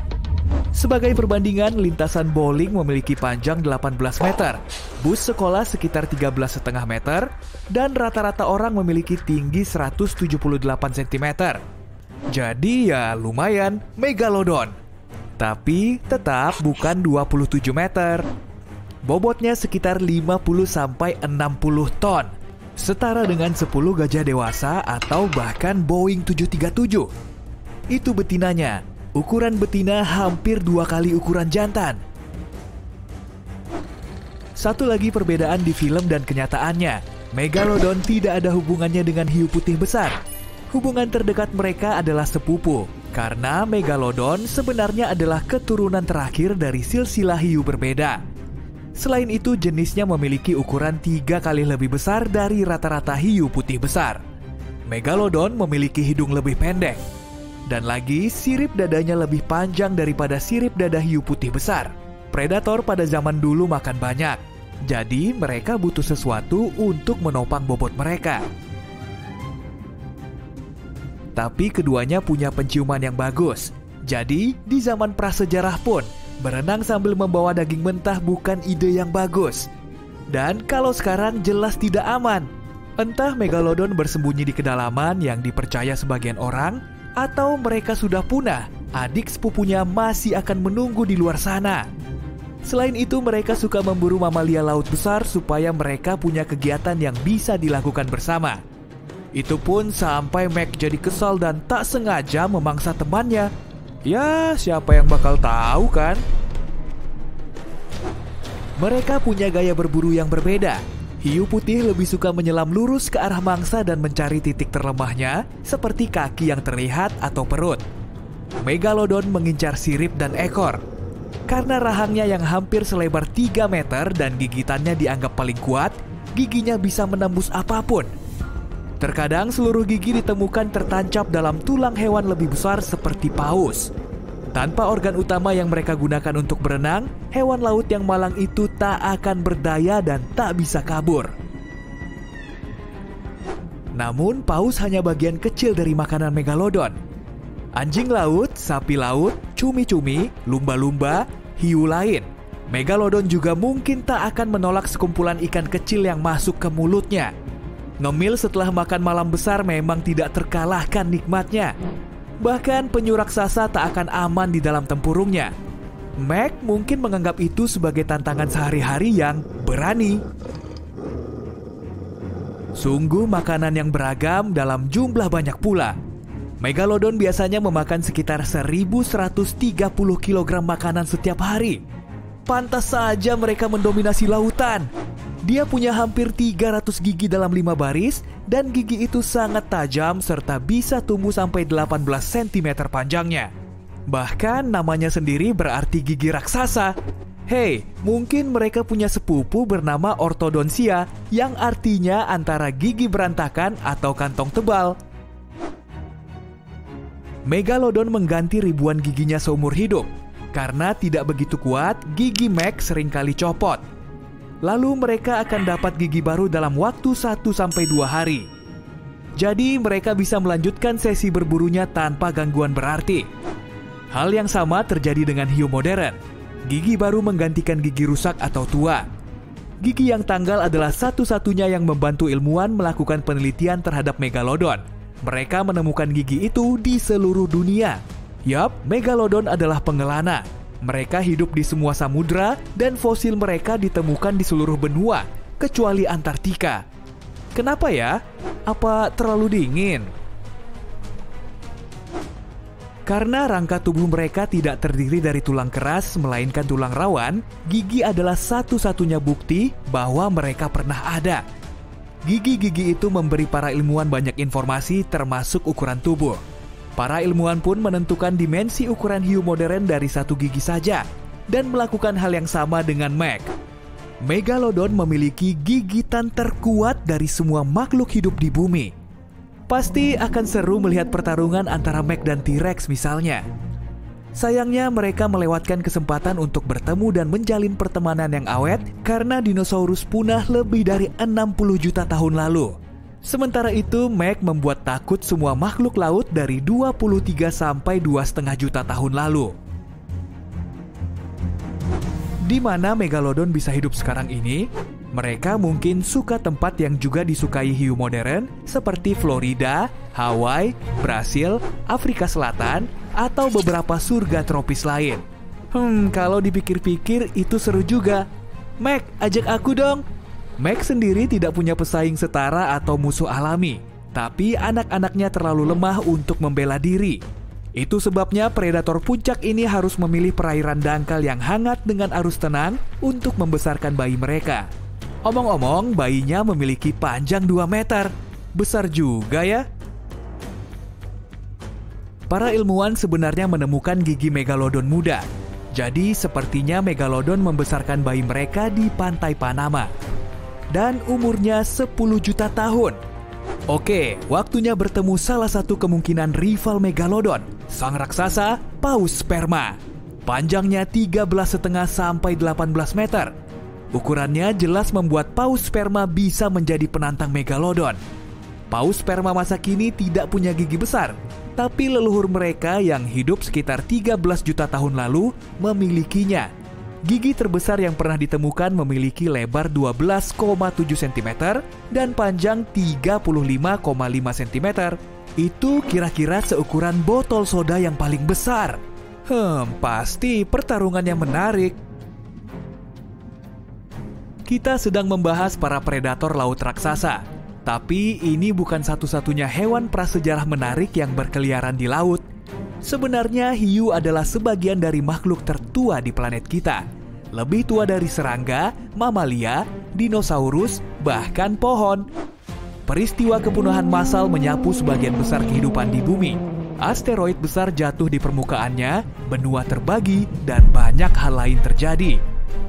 Sebagai perbandingan, lintasan bowling memiliki panjang 18 meter, bus sekolah sekitar 13,5 meter, dan rata-rata orang memiliki tinggi 178 cm. Jadi ya lumayan megalodon. Tapi tetap bukan 27 meter. Bobotnya sekitar 50-60 ton, setara dengan 10 gajah dewasa atau bahkan Boeing 737. Itu betinanya. Ukuran betina hampir 2 kali ukuran jantan. Satu lagi perbedaan di film dan kenyataannya, megalodon tidak ada hubungannya dengan hiu putih besar. Hubungan terdekat mereka adalah sepupu, karena megalodon sebenarnya adalah keturunan terakhir dari silsilah hiu berbeda. Selain itu, jenisnya memiliki ukuran 3 kali lebih besar dari rata-rata hiu putih besar. Megalodon memiliki hidung lebih pendek. Dan lagi, sirip dadanya lebih panjang daripada sirip dada hiu putih besar. Predator pada zaman dulu makan banyak, jadi mereka butuh sesuatu untuk menopang bobot mereka. Tapi keduanya punya penciuman yang bagus. Jadi, di zaman prasejarah pun, berenang sambil membawa daging mentah bukan ide yang bagus. Dan kalau sekarang jelas tidak aman. Entah megalodon bersembunyi di kedalaman yang dipercaya sebagian orang, atau mereka sudah punah, adik sepupunya masih akan menunggu di luar sana. Selain itu, mereka suka memburu mamalia laut besar supaya mereka punya kegiatan yang bisa dilakukan bersama. Itu pun sampai Mac jadi kesal dan tak sengaja memangsa temannya. Ya, siapa yang bakal tahu kan? Mereka punya gaya berburu yang berbeda. Hiu putih lebih suka menyelam lurus ke arah mangsa dan mencari titik terlemahnya, seperti kaki yang terlihat atau perut. Megalodon mengincar sirip dan ekor. Karena rahangnya yang hampir selebar 3 meter dan gigitannya dianggap paling kuat, giginya bisa menembus apapun. Terkadang seluruh gigi ditemukan tertancap dalam tulang hewan lebih besar seperti paus. Tanpa organ utama yang mereka gunakan untuk berenang, hewan laut yang malang itu tak akan berdaya dan tak bisa kabur. Namun, paus hanya bagian kecil dari makanan megalodon. Anjing laut, sapi laut, cumi-cumi, lumba-lumba, hiu lain. Megalodon juga mungkin tak akan menolak sekumpulan ikan kecil yang masuk ke mulutnya. Ngemil setelah makan malam besar memang tidak terkalahkan nikmatnya. Bahkan penyu raksasa tak akan aman di dalam tempurungnya. Mac mungkin menganggap itu sebagai tantangan sehari-hari yang berani. Sungguh makanan yang beragam dalam jumlah banyak pula. Megalodon biasanya memakan sekitar 1.130 kg makanan setiap hari. Pantas saja mereka mendominasi lautan. Dia punya hampir 300 gigi dalam 5 baris, dan gigi itu sangat tajam serta bisa tumbuh sampai 18 cm panjangnya. Bahkan namanya sendiri berarti gigi raksasa. Hei, mungkin mereka punya sepupu bernama ortodontia, yang artinya antara gigi berantakan atau kantong tebal. Megalodon mengganti ribuan giginya seumur hidup. Karena tidak begitu kuat, gigi Mac seringkali copot. Lalu mereka akan dapat gigi baru dalam waktu 1-2 hari. Jadi mereka bisa melanjutkan sesi berburunya tanpa gangguan berarti. Hal yang sama terjadi dengan hiu modern. Gigi baru menggantikan gigi rusak atau tua. Gigi yang tanggal adalah satu-satunya yang membantu ilmuwan melakukan penelitian terhadap megalodon. Mereka menemukan gigi itu di seluruh dunia. Yap, megalodon adalah pengelana. Mereka hidup di semua samudra dan fosil mereka ditemukan di seluruh benua, kecuali Antartika. Kenapa ya? Apa terlalu dingin? Karena rangka tubuh mereka tidak terdiri dari tulang keras, melainkan tulang rawan, gigi adalah satu-satunya bukti bahwa mereka pernah ada. Gigi-gigi itu memberi para ilmuwan banyak informasi termasuk ukuran tubuh. Para ilmuwan pun menentukan dimensi ukuran hiu modern dari satu gigi saja dan melakukan hal yang sama dengan Mac. Megalodon memiliki gigitan terkuat dari semua makhluk hidup di bumi. Pasti akan seru melihat pertarungan antara Mac dan T-Rex misalnya. Sayangnya mereka melewatkan kesempatan untuk bertemu dan menjalin pertemanan yang awet karena dinosaurus punah lebih dari 60 juta tahun lalu. Sementara itu, Mac membuat takut semua makhluk laut dari 23 sampai 2,5 juta tahun lalu. Di mana Megalodon bisa hidup sekarang ini? Mereka mungkin suka tempat yang juga disukai hiu modern seperti Florida, Hawaii, Brasil, Afrika Selatan, atau beberapa surga tropis lain. Kalau dipikir-pikir itu seru juga. Mac, ajak aku dong. Mac sendiri tidak punya pesaing setara atau musuh alami, tapi anak-anaknya terlalu lemah untuk membela diri. Itu sebabnya predator puncak ini harus memilih perairan dangkal yang hangat dengan arus tenang untuk membesarkan bayi mereka. Omong-omong, bayinya memiliki panjang 2 meter. Besar juga ya. Para ilmuwan sebenarnya menemukan gigi Megalodon muda. Jadi sepertinya Megalodon membesarkan bayi mereka di pantai Panama. Dan umurnya 10 juta tahun. Oke, waktunya bertemu salah satu kemungkinan rival Megalodon, sang raksasa paus sperma. Panjangnya 13,5 sampai 18 meter. Ukurannya jelas membuat paus sperma bisa menjadi penantang Megalodon. Paus sperma masa kini tidak punya gigi besar, tapi leluhur mereka yang hidup sekitar 13 juta tahun lalu memilikinya. Gigi terbesar yang pernah ditemukan memiliki lebar 12,7 cm dan panjang 35,5 cm. Itu kira-kira seukuran botol soda yang paling besar. Pasti pertarungan yang menarik. Kita sedang membahas para predator laut raksasa. Tapi ini bukan satu-satunya hewan prasejarah menarik yang berkeliaran di laut. Sebenarnya hiu adalah sebagian dari makhluk tertua di planet kita. Lebih tua dari serangga, mamalia, dinosaurus, bahkan pohon. Peristiwa kepunahan massal menyapu sebagian besar kehidupan di bumi. Asteroid besar jatuh di permukaannya, benua terbagi, dan banyak hal lain terjadi.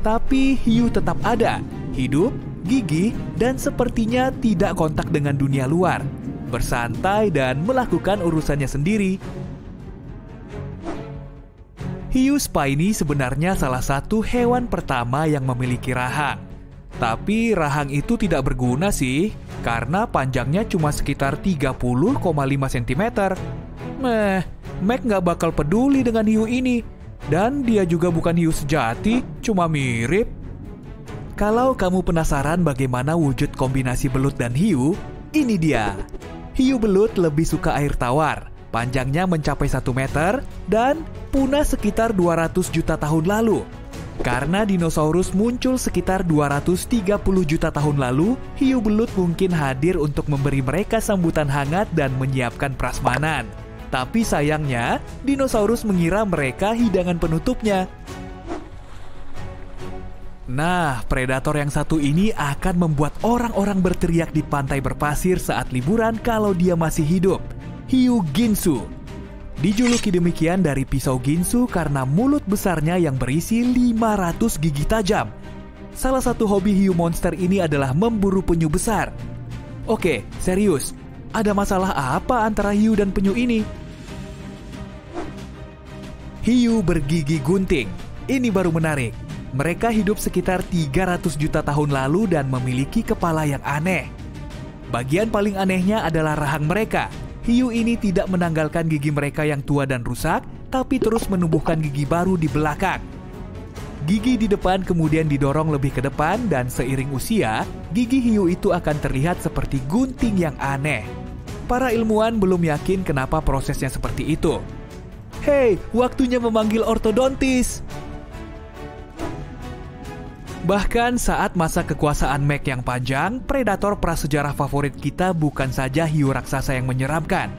Tapi hiu tetap ada, hidup, gigih, dan sepertinya tidak kontak dengan dunia luar. Bersantai dan melakukan urusannya sendiri. Hiu spiny sebenarnya salah satu hewan pertama yang memiliki rahang. Tapi rahang itu tidak berguna sih, karena panjangnya cuma sekitar 30,5 cm. Mac nggak bakal peduli dengan hiu ini. Dan dia juga bukan hiu sejati, cuma mirip. Kalau kamu penasaran bagaimana wujud kombinasi belut dan hiu, ini dia. Hiu belut lebih suka air tawar. Panjangnya mencapai 1 meter dan punah sekitar 200 juta tahun lalu. Karena dinosaurus muncul sekitar 230 juta tahun lalu, hiu belut mungkin hadir untuk memberi mereka sambutan hangat dan menyiapkan prasmanan. Tapi sayangnya, dinosaurus mengira mereka hidangan penutupnya. Nah, predator yang satu ini akan membuat orang-orang berteriak di pantai berpasir saat liburan kalau dia masih hidup. Hiu Ginsu. Dijuluki demikian dari pisau Ginsu karena mulut besarnya yang berisi 500 gigi tajam. Salah satu hobi hiu monster ini adalah memburu penyu besar. Oke, serius. Ada masalah apa antara hiu dan penyu ini? Hiu bergigi gunting. Ini baru menarik. Mereka hidup sekitar 300 juta tahun lalu dan memiliki kepala yang aneh. Bagian paling anehnya adalah rahang mereka. Hiu ini tidak menanggalkan gigi mereka yang tua dan rusak, tapi terus menumbuhkan gigi baru di belakang. Gigi di depan kemudian didorong lebih ke depan dan seiring usia, gigi hiu itu akan terlihat seperti gunting yang aneh. Para ilmuwan belum yakin kenapa prosesnya seperti itu. Hei, waktunya memanggil ortodontis! Bahkan saat masa kekuasaan Mac yang panjang, predator prasejarah favorit kita bukan saja hiu raksasa yang menyeramkan.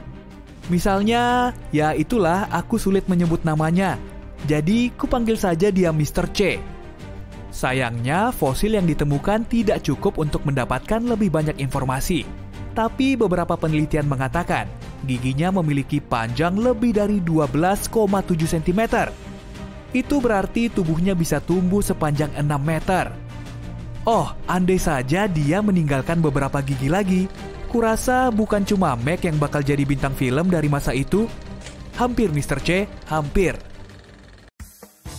Misalnya, ya itulah aku sulit menyebut namanya. Jadi, kupanggil saja dia Mr. C. Sayangnya, fosil yang ditemukan tidak cukup untuk mendapatkan lebih banyak informasi. Tapi beberapa penelitian mengatakan, giginya memiliki panjang lebih dari 12,7 cm. Itu berarti tubuhnya bisa tumbuh sepanjang 6 meter. Oh, andai saja dia meninggalkan beberapa gigi lagi, kurasa bukan cuma Mac yang bakal jadi bintang film dari masa itu. Hampir Mr. C, hampir.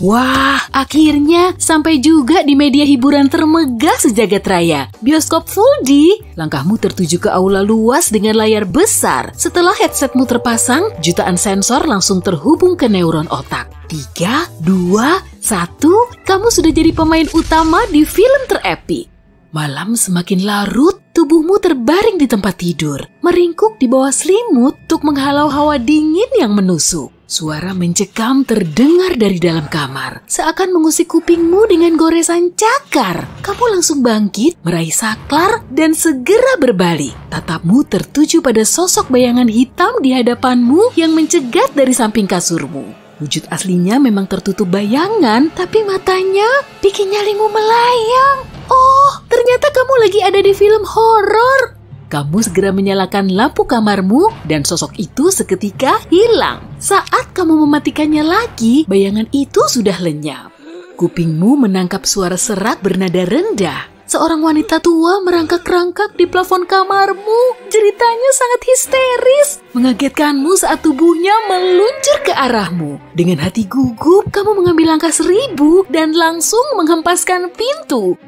Wah, akhirnya sampai juga di media hiburan termegah sejagat raya, bioskop full D. Langkahmu tertuju ke aula luas dengan layar besar. Setelah headsetmu terpasang, jutaan sensor langsung terhubung ke neuron otak. 3, 2, 1, kamu sudah jadi pemain utama di film terepik. Malam semakin larut, tubuhmu terbaring di tempat tidur, meringkuk di bawah selimut untuk menghalau hawa dingin yang menusuk. Suara mencekam terdengar dari dalam kamar, seakan mengusik kupingmu dengan goresan cakar. Kamu langsung bangkit, meraih saklar, dan segera berbalik. Tatapmu tertuju pada sosok bayangan hitam di hadapanmu yang mencegat dari samping kasurmu. Wujud aslinya memang tertutup bayangan, tapi matanya bikin nyalimu melayang. Oh, ternyata kamu lagi ada di film horor. Kamu segera menyalakan lampu kamarmu dan sosok itu seketika hilang. Saat kamu mematikannya lagi, bayangan itu sudah lenyap. Kupingmu menangkap suara serak bernada rendah. Seorang wanita tua merangkak-rangkak di plafon kamarmu. Jeritanya sangat histeris, mengagetkanmu saat tubuhnya meluncur ke arahmu. Dengan hati gugup, kamu mengambil langkah 1000 dan langsung menghempaskan pintu.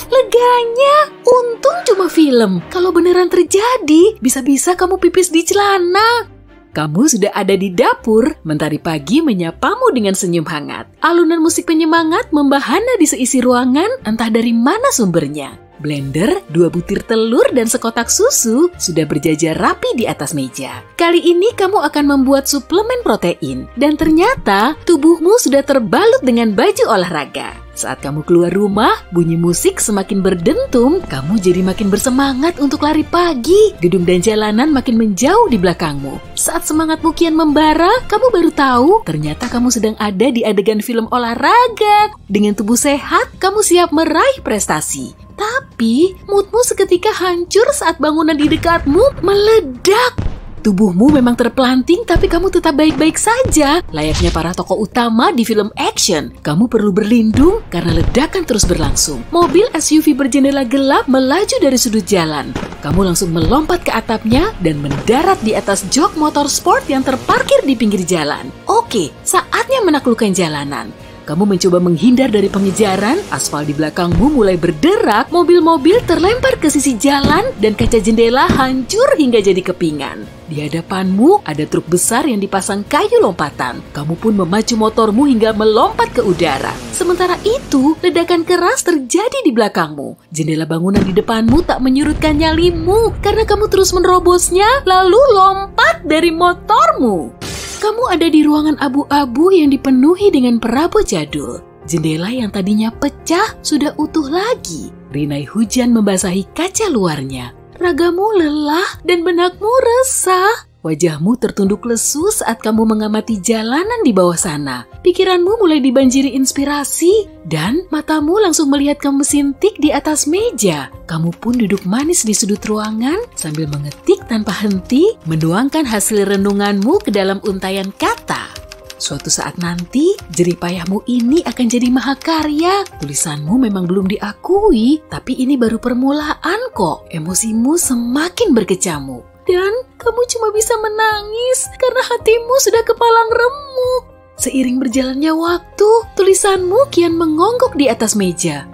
Leganya. Untung cuma film. Kalau beneran terjadi, bisa-bisa kamu pipis di celana. Kamu sudah ada di dapur, mentari pagi menyapamu dengan senyum hangat. Alunan musik penyemangat membahana di seisi ruangan, entah dari mana sumbernya. Blender, 2 butir telur, dan sekotak susu sudah berjajar rapi di atas meja. Kali ini kamu akan membuat suplemen protein, dan ternyata tubuhmu sudah terbalut dengan baju olahraga. Saat kamu keluar rumah, bunyi musik semakin berdentum, kamu jadi makin bersemangat untuk lari pagi. Gedung dan jalanan makin menjauh di belakangmu. Saat semangatmu kian membara, kamu baru tahu ternyata kamu sedang ada di adegan film olahraga. Dengan tubuh sehat, kamu siap meraih prestasi. Tapi, moodmu seketika hancur saat bangunan di dekatmu meledak. Tubuhmu memang terpelanting, tapi kamu tetap baik-baik saja. Layaknya para tokoh utama di film action, kamu perlu berlindung karena ledakan terus berlangsung. Mobil SUV berjendela gelap melaju dari sudut jalan. Kamu langsung melompat ke atapnya dan mendarat di atas jok motor sport yang terparkir di pinggir jalan. Oke, saatnya menaklukkan jalanan. Kamu mencoba menghindar dari pengejaran, aspal di belakangmu mulai berderak, mobil-mobil terlempar ke sisi jalan, dan kaca jendela hancur hingga jadi kepingan. Di hadapanmu ada truk besar yang dipasang kayu lompatan. Kamu pun memacu motormu hingga melompat ke udara. Sementara itu, ledakan keras terjadi di belakangmu. Jendela bangunan di depanmu tak menyurutkan nyalimu karena kamu terus menerobosnya, lalu lompat dari motormu. Kamu ada di ruangan abu-abu yang dipenuhi dengan perabot jadul. Jendela yang tadinya pecah sudah utuh lagi. Rinai hujan membasahi kaca luarnya. Ragamu lelah dan benakmu resah. Wajahmu tertunduk lesu saat kamu mengamati jalanan di bawah sana. Pikiranmu mulai dibanjiri inspirasi dan matamu langsung melihat ke mesin tik di atas meja. Kamu pun duduk manis di sudut ruangan sambil mengetik tanpa henti, menuangkan hasil renunganmu ke dalam untayan kata. Suatu saat nanti, jerih payahmu ini akan jadi mahakarya. Tulisanmu memang belum diakui, tapi ini baru permulaan kok. Emosimu semakin berkecamuk. Dan kamu cuma bisa menangis karena hatimu sudah kepalang remuk. Seiring berjalannya waktu, tulisanmu kian mengonggok di atas meja.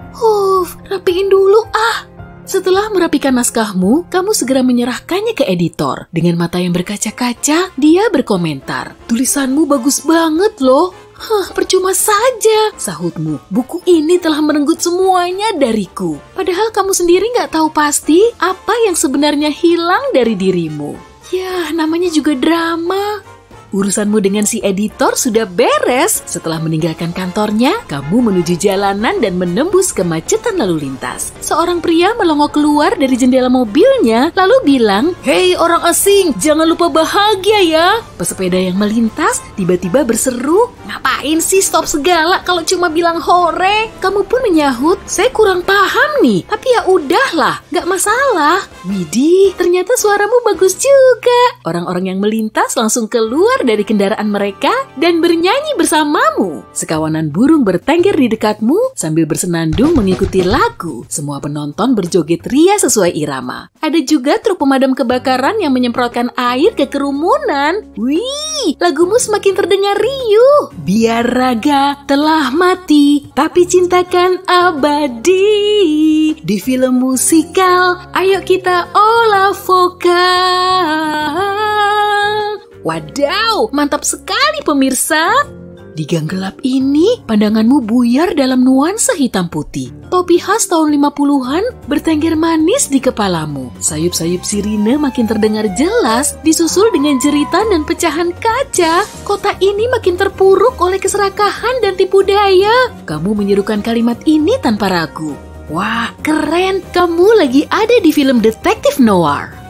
Rapiin dulu ah. Setelah merapikan naskahmu, kamu segera menyerahkannya ke editor. Dengan mata yang berkaca-kaca, dia berkomentar. Tulisanmu bagus banget loh. Percuma saja, sahutmu. Buku ini telah merenggut semuanya dariku. Padahal kamu sendiri nggak tahu pasti apa yang sebenarnya hilang dari dirimu. Ya, namanya juga drama. Urusanmu dengan si editor sudah beres. Setelah meninggalkan kantornya, kamu menuju jalanan dan menembus kemacetan lalu lintas. Seorang pria melongo keluar dari jendela mobilnya, lalu bilang, "Hei orang asing, jangan lupa bahagia ya." Pesepeda yang melintas tiba-tiba berseru, "Ngapain sih stop segala kalau cuma bilang hore?" Kamu pun menyahut, "Saya kurang paham nih, tapi ya udahlah, gak masalah." Widih, ternyata suaramu bagus juga. Orang-orang yang melintas langsung keluar dari kendaraan mereka dan bernyanyi bersamamu. Sekawanan burung bertengger di dekatmu sambil bersenandung mengikuti lagu. Semua penonton berjoget ria sesuai irama. Ada juga truk pemadam kebakaran yang menyemprotkan air ke kerumunan. Wih, lagumu semakin terdengar riuh. Biar raga telah mati, tapi cinta kan abadi. Di film musikal, ayo kita olah vokal. Wadaw, mantap sekali pemirsa. Di gang gelap ini, pandanganmu buyar dalam nuansa hitam putih. Topi khas tahun 50-an bertengger manis di kepalamu. Sayup-sayup sirine makin terdengar jelas, disusul dengan jeritan dan pecahan kaca. Kota ini makin terpuruk oleh keserakahan dan tipu daya. Kamu menyerukan kalimat ini tanpa ragu. Wah, keren! Kamu lagi ada di film detektif noir.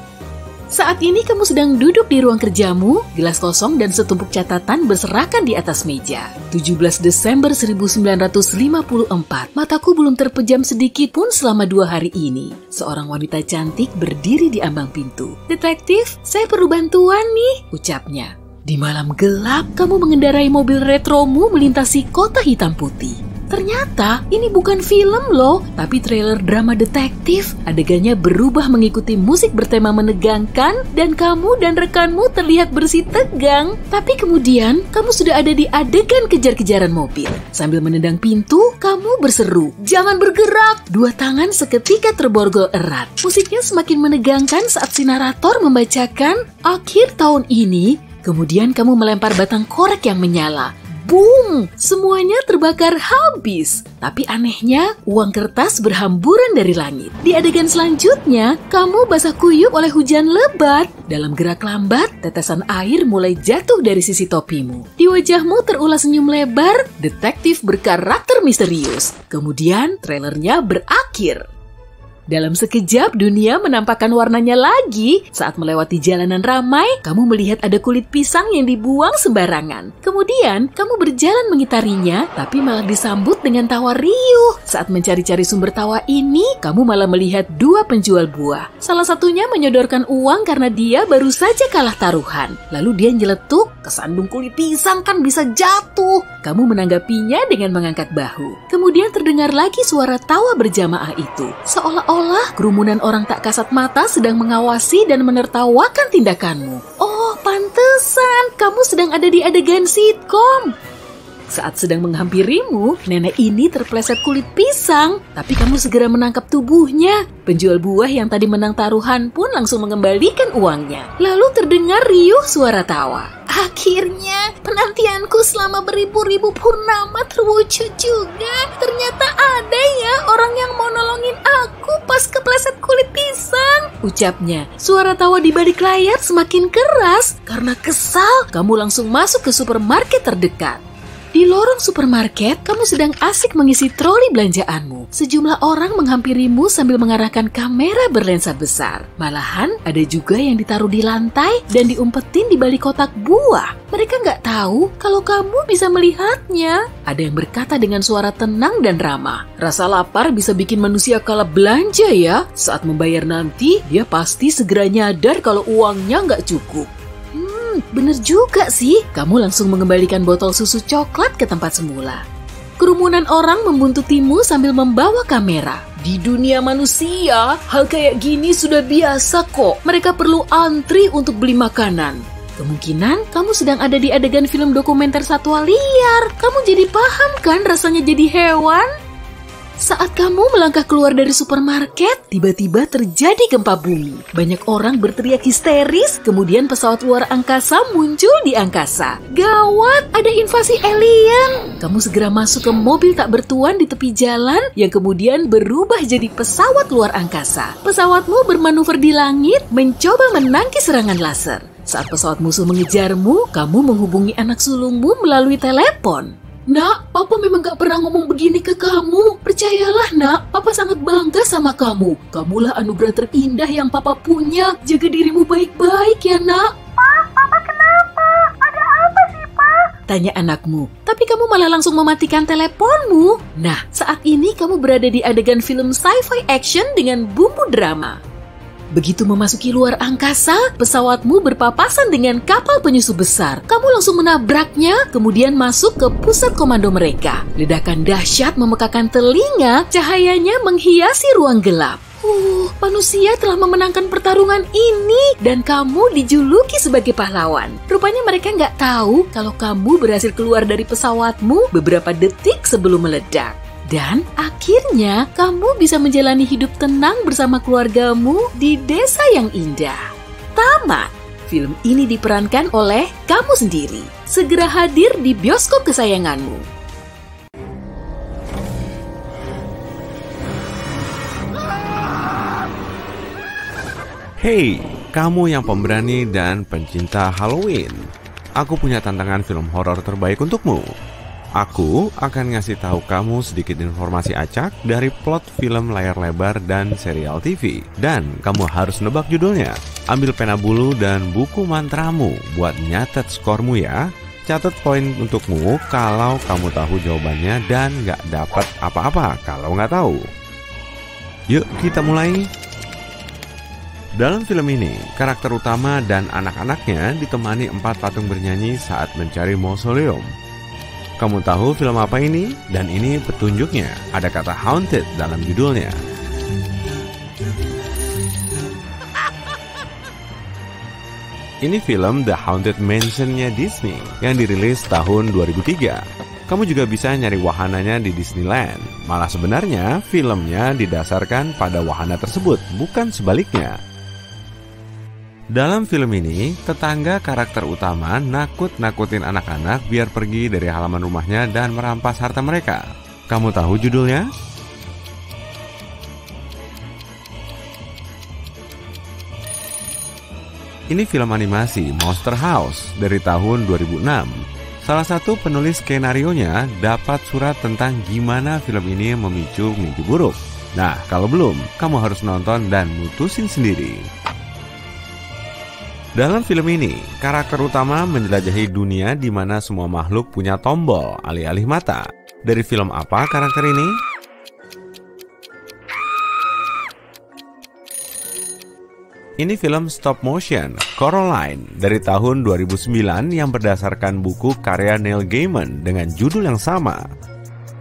Saat ini kamu sedang duduk di ruang kerjamu, gelas kosong dan setumpuk catatan berserakan di atas meja. 17 Desember 1954, mataku belum terpejam sedikit pun selama 2 hari ini. Seorang wanita cantik berdiri di ambang pintu. "Detektif, saya perlu bantuan nih," ucapnya. Di malam gelap, kamu mengendarai mobil retromu melintasi kota hitam putih. Ternyata ini bukan film loh, tapi trailer drama detektif. Adegannya berubah mengikuti musik bertema menegangkan dan kamu dan rekanmu terlihat bersih tegang. Tapi kemudian kamu sudah ada di adegan kejar-kejaran mobil. Sambil menendang pintu, kamu berseru, "Jangan bergerak!" 2 tangan seketika terborgol erat. Musiknya semakin menegangkan saat si narator membacakan akhir tahun ini. Kemudian kamu melempar batang korek yang menyala. Boom! Semuanya terbakar habis. Tapi anehnya, uang kertas berhamburan dari langit. Di adegan selanjutnya, kamu basah kuyup oleh hujan lebat. Dalam gerak lambat, tetesan air mulai jatuh dari sisi topimu. Di wajahmu terulas senyum lebar, detektif berkarakter misterius. Kemudian, trailernya berakhir. Dalam sekejap, dunia menampakkan warnanya lagi. Saat melewati jalanan ramai, kamu melihat ada kulit pisang yang dibuang sembarangan. Kemudian, kamu berjalan mengitarinya, tapi malah disambut dengan tawa riuh. Saat mencari-cari sumber tawa ini, kamu malah melihat 2 penjual buah. Salah satunya menyodorkan uang karena dia baru saja kalah taruhan. Lalu dia nyeletuk, "Kesandung kulit pisang kan bisa jatuh." Kamu menanggapinya dengan mengangkat bahu. Kemudian terdengar lagi suara tawa berjamaah itu. Seolah-olah kerumunan orang tak kasat mata sedang mengawasi dan menertawakan tindakanmu. Oh, pantesan kamu sedang ada di adegan sitkom. Saat sedang menghampirimu, nenek ini terpleset kulit pisang, tapi kamu segera menangkap tubuhnya. Penjual buah yang tadi menang taruhan pun langsung mengembalikan uangnya. Lalu terdengar riuh suara tawa. Akhirnya, penantianku selama beribu-ribu purnama terwujud juga. Ternyata ada ya orang yang mau nolongin aku pas kepleset kulit pisang, ucapnya. Suara tawa di balik layar semakin keras. Karena kesal, kamu langsung masuk ke supermarket terdekat. Di lorong supermarket, kamu sedang asik mengisi troli belanjaanmu. Sejumlah orang menghampirimu sambil mengarahkan kamera berlensa besar. Malahan, ada juga yang ditaruh di lantai dan diumpetin di balik kotak buah. Mereka nggak tahu kalau kamu bisa melihatnya. Ada yang berkata dengan suara tenang dan ramah, "Rasa lapar bisa bikin manusia kalah belanja ya. Saat membayar nanti, dia pasti segera nyadar kalau uangnya nggak cukup." Bener juga sih, kamu langsung mengembalikan botol susu coklat ke tempat semula. Kerumunan orang membuntutimu sambil membawa kamera. Di dunia manusia, hal kayak gini sudah biasa kok. Mereka perlu antri untuk beli makanan. Kemungkinan kamu sedang ada di adegan film dokumenter satwa liar. Kamu jadi paham kan rasanya jadi hewan? Saat kamu melangkah keluar dari supermarket, tiba-tiba terjadi gempa bumi. Banyak orang berteriak histeris, kemudian pesawat luar angkasa muncul di angkasa. Gawat, ada invasi alien! Kamu segera masuk ke mobil tak bertuan di tepi jalan yang kemudian berubah jadi pesawat luar angkasa. Pesawatmu bermanuver di langit, mencoba menangkis serangan laser. Saat pesawat musuh mengejarmu, kamu menghubungi anak sulungmu melalui telepon. "Nak, Papa memang gak pernah ngomong begini ke kamu. Percayalah, Nak, Papa sangat bangga sama kamu. Kamulah anugerah terindah yang Papa punya. Jaga dirimu baik-baik ya, Nak." Papa kenapa? Ada apa sih, Pa? Tanya anakmu. Tapi kamu malah langsung mematikan teleponmu. Nah, saat ini kamu berada di adegan film sci-fi action dengan bumbu drama. Begitu memasuki luar angkasa, pesawatmu berpapasan dengan kapal penyusup besar. Kamu langsung menabraknya, kemudian masuk ke pusat komando mereka. Ledakan dahsyat memekakan telinga, cahayanya menghiasi ruang gelap. Manusia telah memenangkan pertarungan ini dan kamu dijuluki sebagai pahlawan. Rupanya mereka nggak tahu kalau kamu berhasil keluar dari pesawatmu beberapa detik sebelum meledak. Dan akhirnya kamu bisa menjalani hidup tenang bersama keluargamu di desa yang indah. Tamat. Film ini diperankan oleh kamu sendiri. Segera hadir di bioskop kesayanganmu. Hey, kamu yang pemberani dan pencinta Halloween. Aku punya tantangan film horor terbaik untukmu. Aku akan ngasih tahu kamu sedikit informasi acak dari plot film layar lebar dan serial TV. Dan kamu harus nebak judulnya. Ambil pena bulu dan buku mantramu buat nyatet skormu ya. Catat poin untukmu kalau kamu tahu jawabannya dan nggak dapat apa-apa kalau nggak tahu. Yuk kita mulai. Dalam film ini, karakter utama dan anak-anaknya ditemani 4 patung bernyanyi saat mencari mausoleum. Kamu tahu film apa ini? Dan ini petunjuknya, ada kata haunted dalam judulnya. Ini film The Haunted Mansion-nya Disney yang dirilis tahun 2003. Kamu juga bisa nyari wahananya di Disneyland. Malah sebenarnya filmnya didasarkan pada wahana tersebut, bukan sebaliknya. Dalam film ini, tetangga karakter utama nakut-nakutin anak-anak biar pergi dari halaman rumahnya dan merampas harta mereka. Kamu tahu judulnya? Ini film animasi Monster House dari tahun 2006. Salah satu penulis skenarionya dapat surat tentang gimana film ini memicu mimpi buruk. Nah, kalau belum, kamu harus nonton dan mutusin sendiri. Dalam film ini, karakter utama menjelajahi dunia di mana semua makhluk punya tombol alih-alih mata. Dari film apa karakter ini? Ini film stop motion Coraline dari tahun 2009 yang berdasarkan buku karya Neil Gaiman dengan judul yang sama.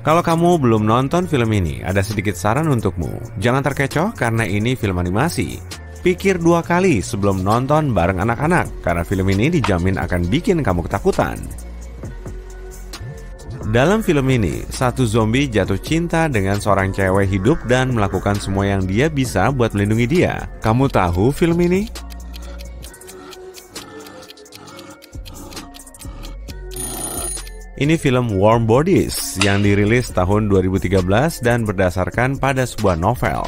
Kalau kamu belum nonton film ini, ada sedikit saran untukmu. Jangan terkecoh karena ini film animasi. Pikir 2 kali sebelum nonton bareng anak-anak, karena film ini dijamin akan bikin kamu ketakutan. Dalam film ini, satu zombie jatuh cinta dengan seorang cewek hidup dan melakukan semua yang dia bisa buat melindungi dia. Kamu tahu film ini? Ini film Warm Bodies yang dirilis tahun 2013 dan berdasarkan pada sebuah novel.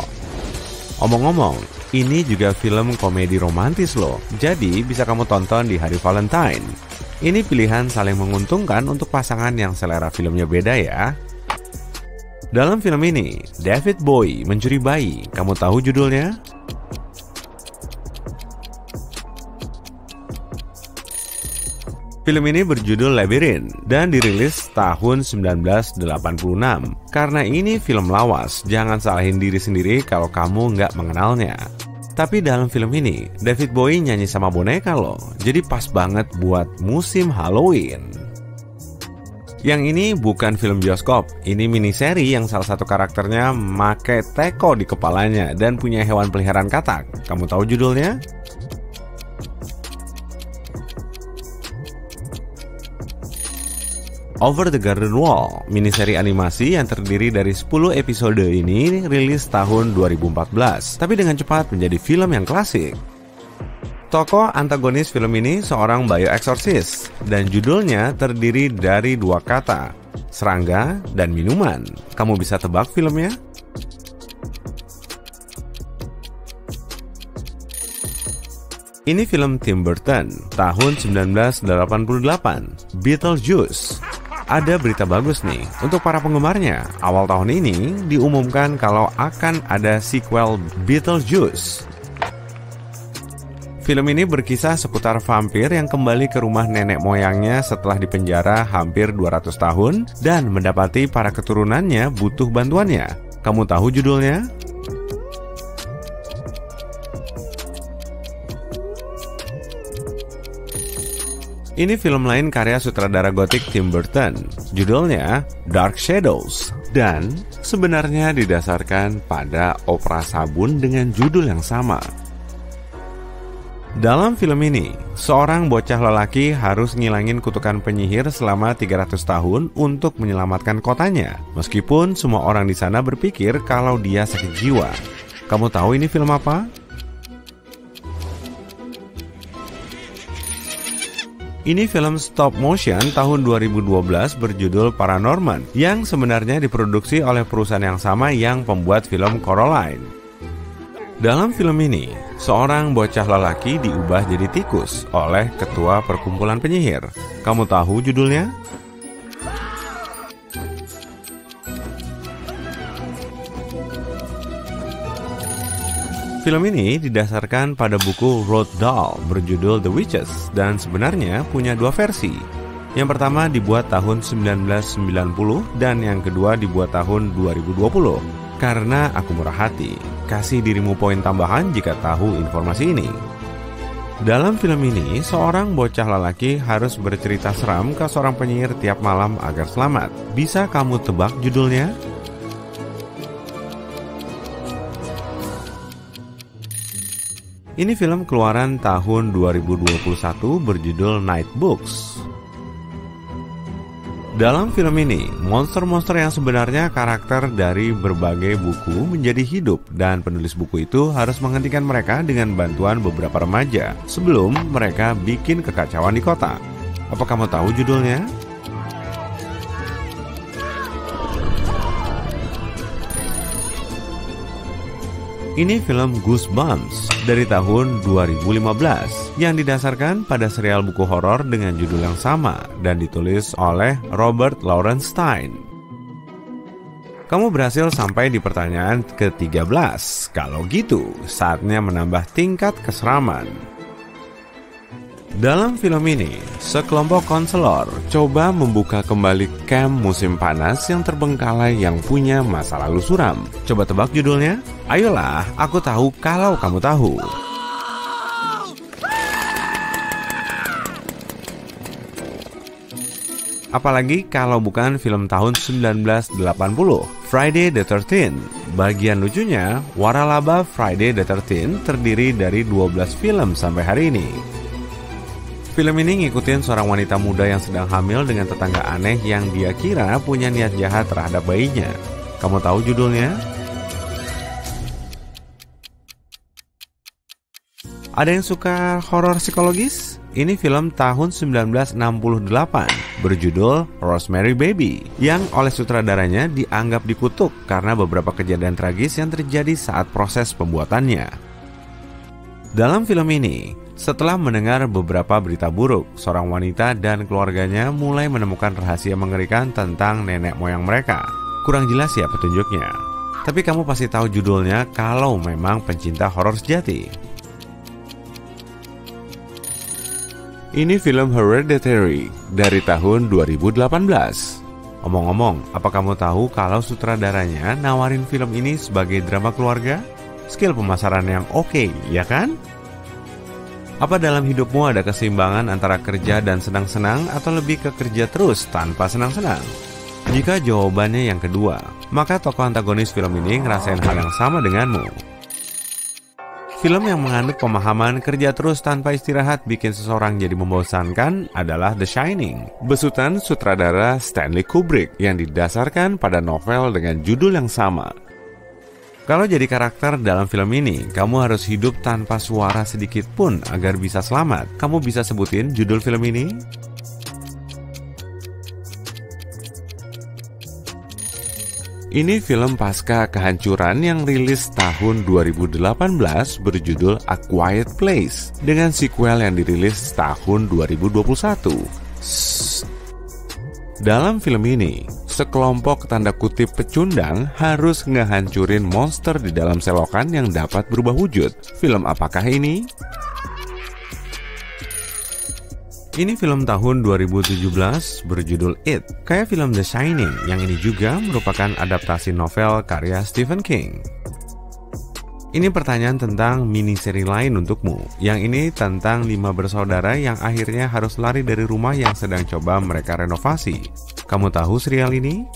Omong-omong, ini juga film komedi romantis loh, jadi bisa kamu tonton di hari Valentine. Ini pilihan saling menguntungkan untuk pasangan yang selera filmnya beda ya. Dalam film ini, David Bowie mencuri bayi. Kamu tahu judulnya? Film ini berjudul Labyrinth dan dirilis tahun 1986. Karena ini film lawas, jangan salahin diri sendiri kalau kamu nggak mengenalnya. Tapi dalam film ini, David Bowie nyanyi sama boneka loh, jadi pas banget buat musim Halloween. Yang ini bukan film bioskop, ini miniseri yang salah satu karakternya make teko di kepalanya dan punya hewan peliharaan katak. Kamu tahu judulnya? Over the Garden Wall, miniseri animasi yang terdiri dari 10 episode ini rilis tahun 2014, tapi dengan cepat menjadi film yang klasik. Tokoh antagonis film ini seorang bioexorcist, dan judulnya terdiri dari 2 kata, serangga dan minuman. Kamu bisa tebak filmnya? Ini film Tim Burton, tahun 1988, Beetlejuice. Ada berita bagus nih untuk para penggemarnya. Awal tahun ini diumumkan kalau akan ada sequel Beetlejuice. Film ini berkisah seputar vampir yang kembali ke rumah nenek moyangnya setelah dipenjara hampir 200 tahun dan mendapati para keturunannya butuh bantuannya. Kamu tahu judulnya? Ini film lain karya sutradara gotik Tim Burton. Judulnya Dark Shadows. Dan sebenarnya didasarkan pada opera sabun dengan judul yang sama. Dalam film ini, seorang bocah lelaki harus ngilangin kutukan penyihir selama 300 tahun untuk menyelamatkan kotanya. Meskipun semua orang di sana berpikir kalau dia sakit jiwa. Kamu tahu ini film apa? Ini film stop motion tahun 2012 berjudul Paranorman yang sebenarnya diproduksi oleh perusahaan yang sama yang pembuat film Coraline. Dalam film ini, seorang bocah lelaki diubah jadi tikus oleh ketua perkumpulan penyihir. Kamu tahu judulnya? Film ini didasarkan pada buku Roald Dahl berjudul The Witches dan sebenarnya punya dua versi. Yang pertama dibuat tahun 1990 dan yang kedua dibuat tahun 2020. Karena aku murah hati, kasih dirimu poin tambahan jika tahu informasi ini. Dalam film ini, seorang bocah lelaki harus bercerita seram ke seorang penyihir tiap malam agar selamat. Bisa kamu tebak judulnya? Ini film keluaran tahun 2021 berjudul Night Books. Dalam film ini, monster-monster yang sebenarnya karakter dari berbagai buku menjadi hidup dan penulis buku itu harus menghentikan mereka dengan bantuan beberapa remaja sebelum mereka bikin kekacauan di kota. Apa kamu tahu judulnya? Ini film Goosebumps dari tahun 2015 yang didasarkan pada serial buku horor dengan judul yang sama dan ditulis oleh Robert Lawrence Stein. Kamu berhasil sampai di pertanyaan ke-13. Kalau gitu, saatnya menambah tingkat keseraman. Dalam film ini, sekelompok konselor coba membuka kembali kamp musim panas yang terbengkalai yang punya masa lalu suram. Coba tebak judulnya? Ayolah, aku tahu kalau kamu tahu. Apalagi kalau bukan film tahun 1980, Friday the 13th. Bagian lucunya, waralaba Friday the 13th terdiri dari 12 film sampai hari ini. Film ini ngikutin seorang wanita muda yang sedang hamil dengan tetangga aneh yang dia kira punya niat jahat terhadap bayinya. Kamu tahu judulnya? Ada yang suka horor psikologis? Ini film tahun 1968 berjudul Rosemary Baby yang oleh sutradaranya dianggap dikutuk karena beberapa kejadian tragis yang terjadi saat proses pembuatannya. Dalam film ini, setelah mendengar beberapa berita buruk, seorang wanita dan keluarganya mulai menemukan rahasia mengerikan tentang nenek moyang mereka. Kurang jelas ya petunjuknya. Tapi kamu pasti tahu judulnya kalau memang pencinta horor sejati. Ini film Hereditary dari tahun 2018. Omong-omong, apa kamu tahu kalau sutradaranya nawarin film ini sebagai drama keluarga? Skill pemasaran yang oke, ya kan? Apa dalam hidupmu ada keseimbangan antara kerja dan senang-senang atau lebih ke kerja terus tanpa senang-senang? Jika jawabannya yang kedua, maka tokoh antagonis film ini ngerasain hal yang sama denganmu. Film yang menganut pemahaman kerja terus tanpa istirahat bikin seseorang jadi membosankan adalah The Shining, besutan sutradara Stanley Kubrick yang didasarkan pada novel dengan judul yang sama. Kalau jadi karakter dalam film ini, kamu harus hidup tanpa suara sedikit pun agar bisa selamat. Kamu bisa sebutin judul film ini? Ini film pasca kehancuran yang rilis tahun 2018 berjudul A Quiet Place dengan sequel yang dirilis tahun 2021. Dalam film ini, sekelompok tanda kutip pecundang harus ngehancurin monster di dalam selokan yang dapat berubah wujud. Film apakah ini? Ini film tahun 2017 berjudul It, kayak film The Shining yang ini juga merupakan adaptasi novel karya Stephen King. Ini pertanyaan tentang mini-seri lain untukmu. Yang ini tentang 5 bersaudara yang akhirnya harus lari dari rumah yang sedang coba mereka renovasi. Kamu tahu serial ini?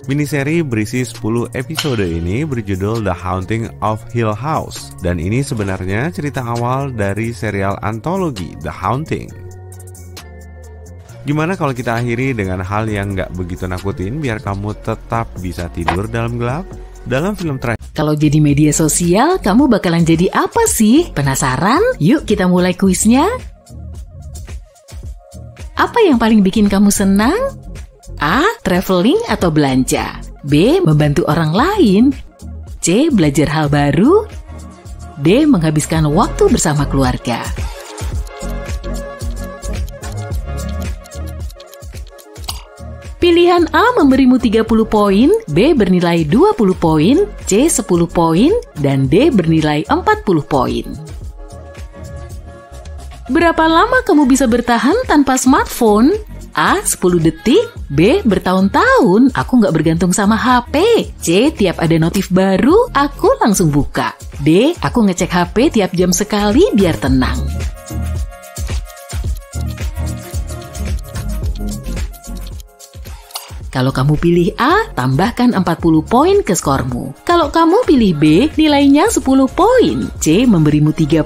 Miniseri berisi 10 episode ini berjudul The Haunting of Hill House. Dan ini sebenarnya cerita awal dari serial antologi The Haunting. Gimana kalau kita akhiri dengan hal yang gak begitu nakutin biar kamu tetap bisa tidur dalam gelap? Dalam film terakhir. Kalau jadi media sosial, kamu bakalan jadi apa sih? Penasaran? Yuk kita mulai kuisnya. Apa yang paling bikin kamu senang? A. Traveling atau belanja. B. Membantu orang lain. C. Belajar hal baru. D. Menghabiskan waktu bersama keluarga. Pilihan A memberimu 30 poin, B bernilai 20 poin, C 10 poin, dan D bernilai 40 poin. Berapa lama kamu bisa bertahan tanpa smartphone? A. 10 detik. B. Bertahun-tahun aku nggak bergantung sama HP. C. Tiap ada notif baru, aku langsung buka. D. Aku ngecek HP tiap jam sekali biar tenang. Kalau kamu pilih A, tambahkan 40 poin ke skormu. Kalau kamu pilih B, nilainya 10 poin. C memberimu 30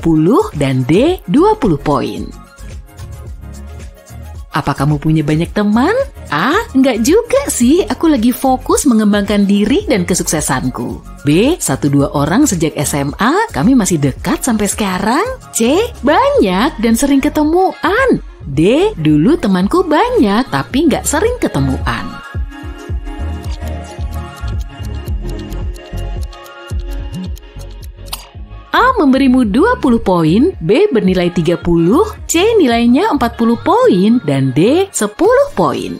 dan D 20 poin. Apa kamu punya banyak teman? A, enggak juga sih. Aku lagi fokus mengembangkan diri dan kesuksesanku. B, 1-2 orang sejak SMA, kami masih dekat sampai sekarang. C, banyak dan sering ketemuan. D, dulu temanku banyak tapi nggak sering ketemuan. A memberimu 20 poin, B bernilai 30, C nilainya 40 poin, dan D 10 poin.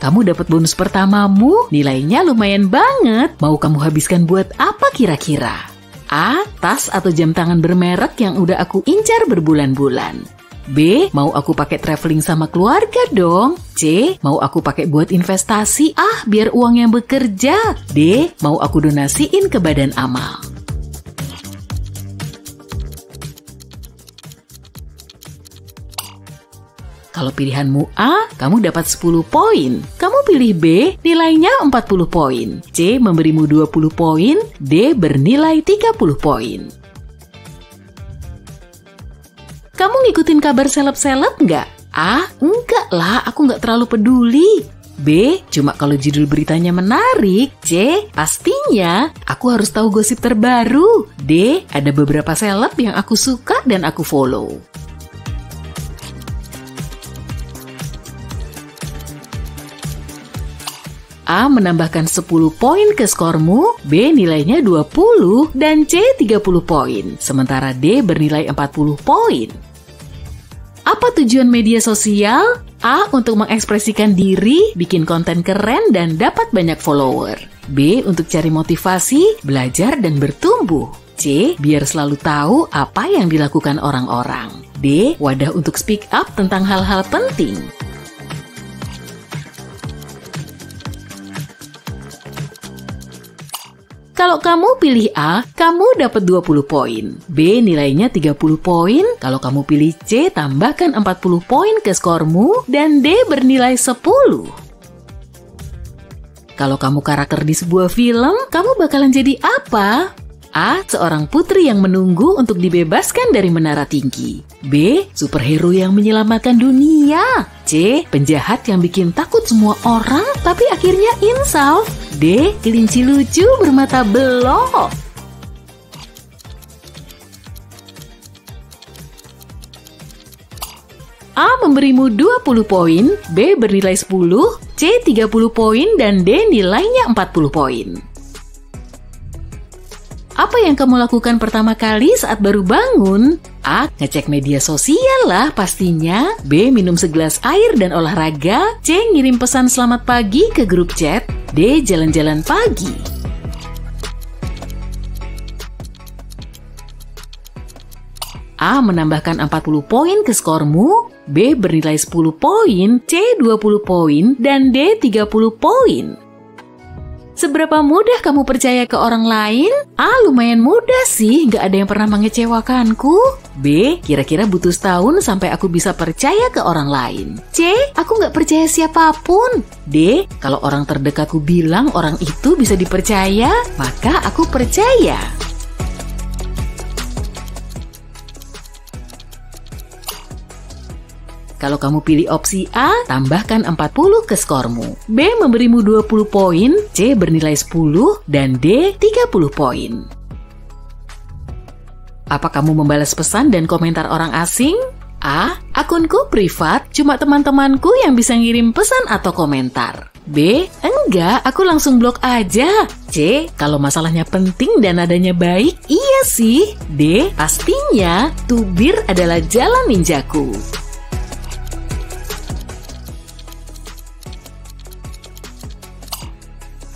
Kamu dapat bonus pertamamu, nilainya lumayan banget. Mau kamu habiskan buat apa kira-kira? A. Tas atau jam tangan bermerek yang udah aku incar berbulan-bulan. B. Mau aku pakai traveling sama keluarga dong. C. Mau aku pakai buat investasi, biar uang yang bekerja. D. Mau aku donasiin ke badan amal. Kalau pilihanmu A, kamu dapat 10 poin. Kamu pilih B, nilainya 40 poin. C memberimu 20 poin, D bernilai 30 poin. Kamu ngikutin kabar seleb-seleb nggak? A, enggak lah, aku nggak terlalu peduli. B, cuma kalau judul beritanya menarik. C, pastinya aku harus tahu gosip terbaru. D, ada beberapa seleb yang aku suka dan aku follow. A menambahkan 10 poin ke skormu, B nilainya 20, dan C 30 poin, sementara D bernilai 40 poin. Apa tujuan media sosial? A. Untuk mengekspresikan diri, bikin konten keren dan dapat banyak follower. B. Untuk cari motivasi, belajar dan bertumbuh. C. Biar selalu tahu apa yang dilakukan orang-orang. D. Wadah untuk speak up tentang hal-hal penting. Kalau kamu pilih A, kamu dapat 20 poin. B nilainya 30 poin. Kalau kamu pilih C, tambahkan 40 poin ke skormu. Dan D bernilai 10. Kalau kamu karakter di sebuah film, kamu bakalan jadi apa? A. Seorang putri yang menunggu untuk dibebaskan dari menara tinggi. B. Superhero yang menyelamatkan dunia. C. Penjahat yang bikin takut semua orang tapi akhirnya insaf. D. Kelinci lucu bermata belok. A memberimu 20 poin, B bernilai 10, C 30 poin, dan D nilainya 40 poin. Apa yang kamu lakukan pertama kali saat baru bangun? A. Ngecek media sosial lah pastinya. B. Minum segelas air dan olahraga. C. Ngirim pesan selamat pagi ke grup chat. D. Jalan-jalan pagi. A. Menambahkan 40 poin ke skormu. B bernilai 10 poin, C 20 poin, dan D 30 poin. Seberapa mudah kamu percaya ke orang lain? A. Lumayan mudah sih, nggak ada yang pernah mengecewakanku. B. Kira-kira butuh setahun sampai aku bisa percaya ke orang lain. C. Aku nggak percaya siapapun. D. Kalau orang terdekatku bilang orang itu bisa dipercaya, maka aku percaya. Kalau kamu pilih opsi A, tambahkan 40 ke skormu. B memberimu 20 poin, C bernilai 10, dan D 30 poin. Apa kamu membalas pesan dan komentar orang asing? A. Akunku privat, cuma teman-temanku yang bisa ngirim pesan atau komentar. B. Enggak, aku langsung blok aja. C. Kalau masalahnya penting dan nadanya baik, iya sih. D. Pastinya, tubir adalah jalan ninjaku.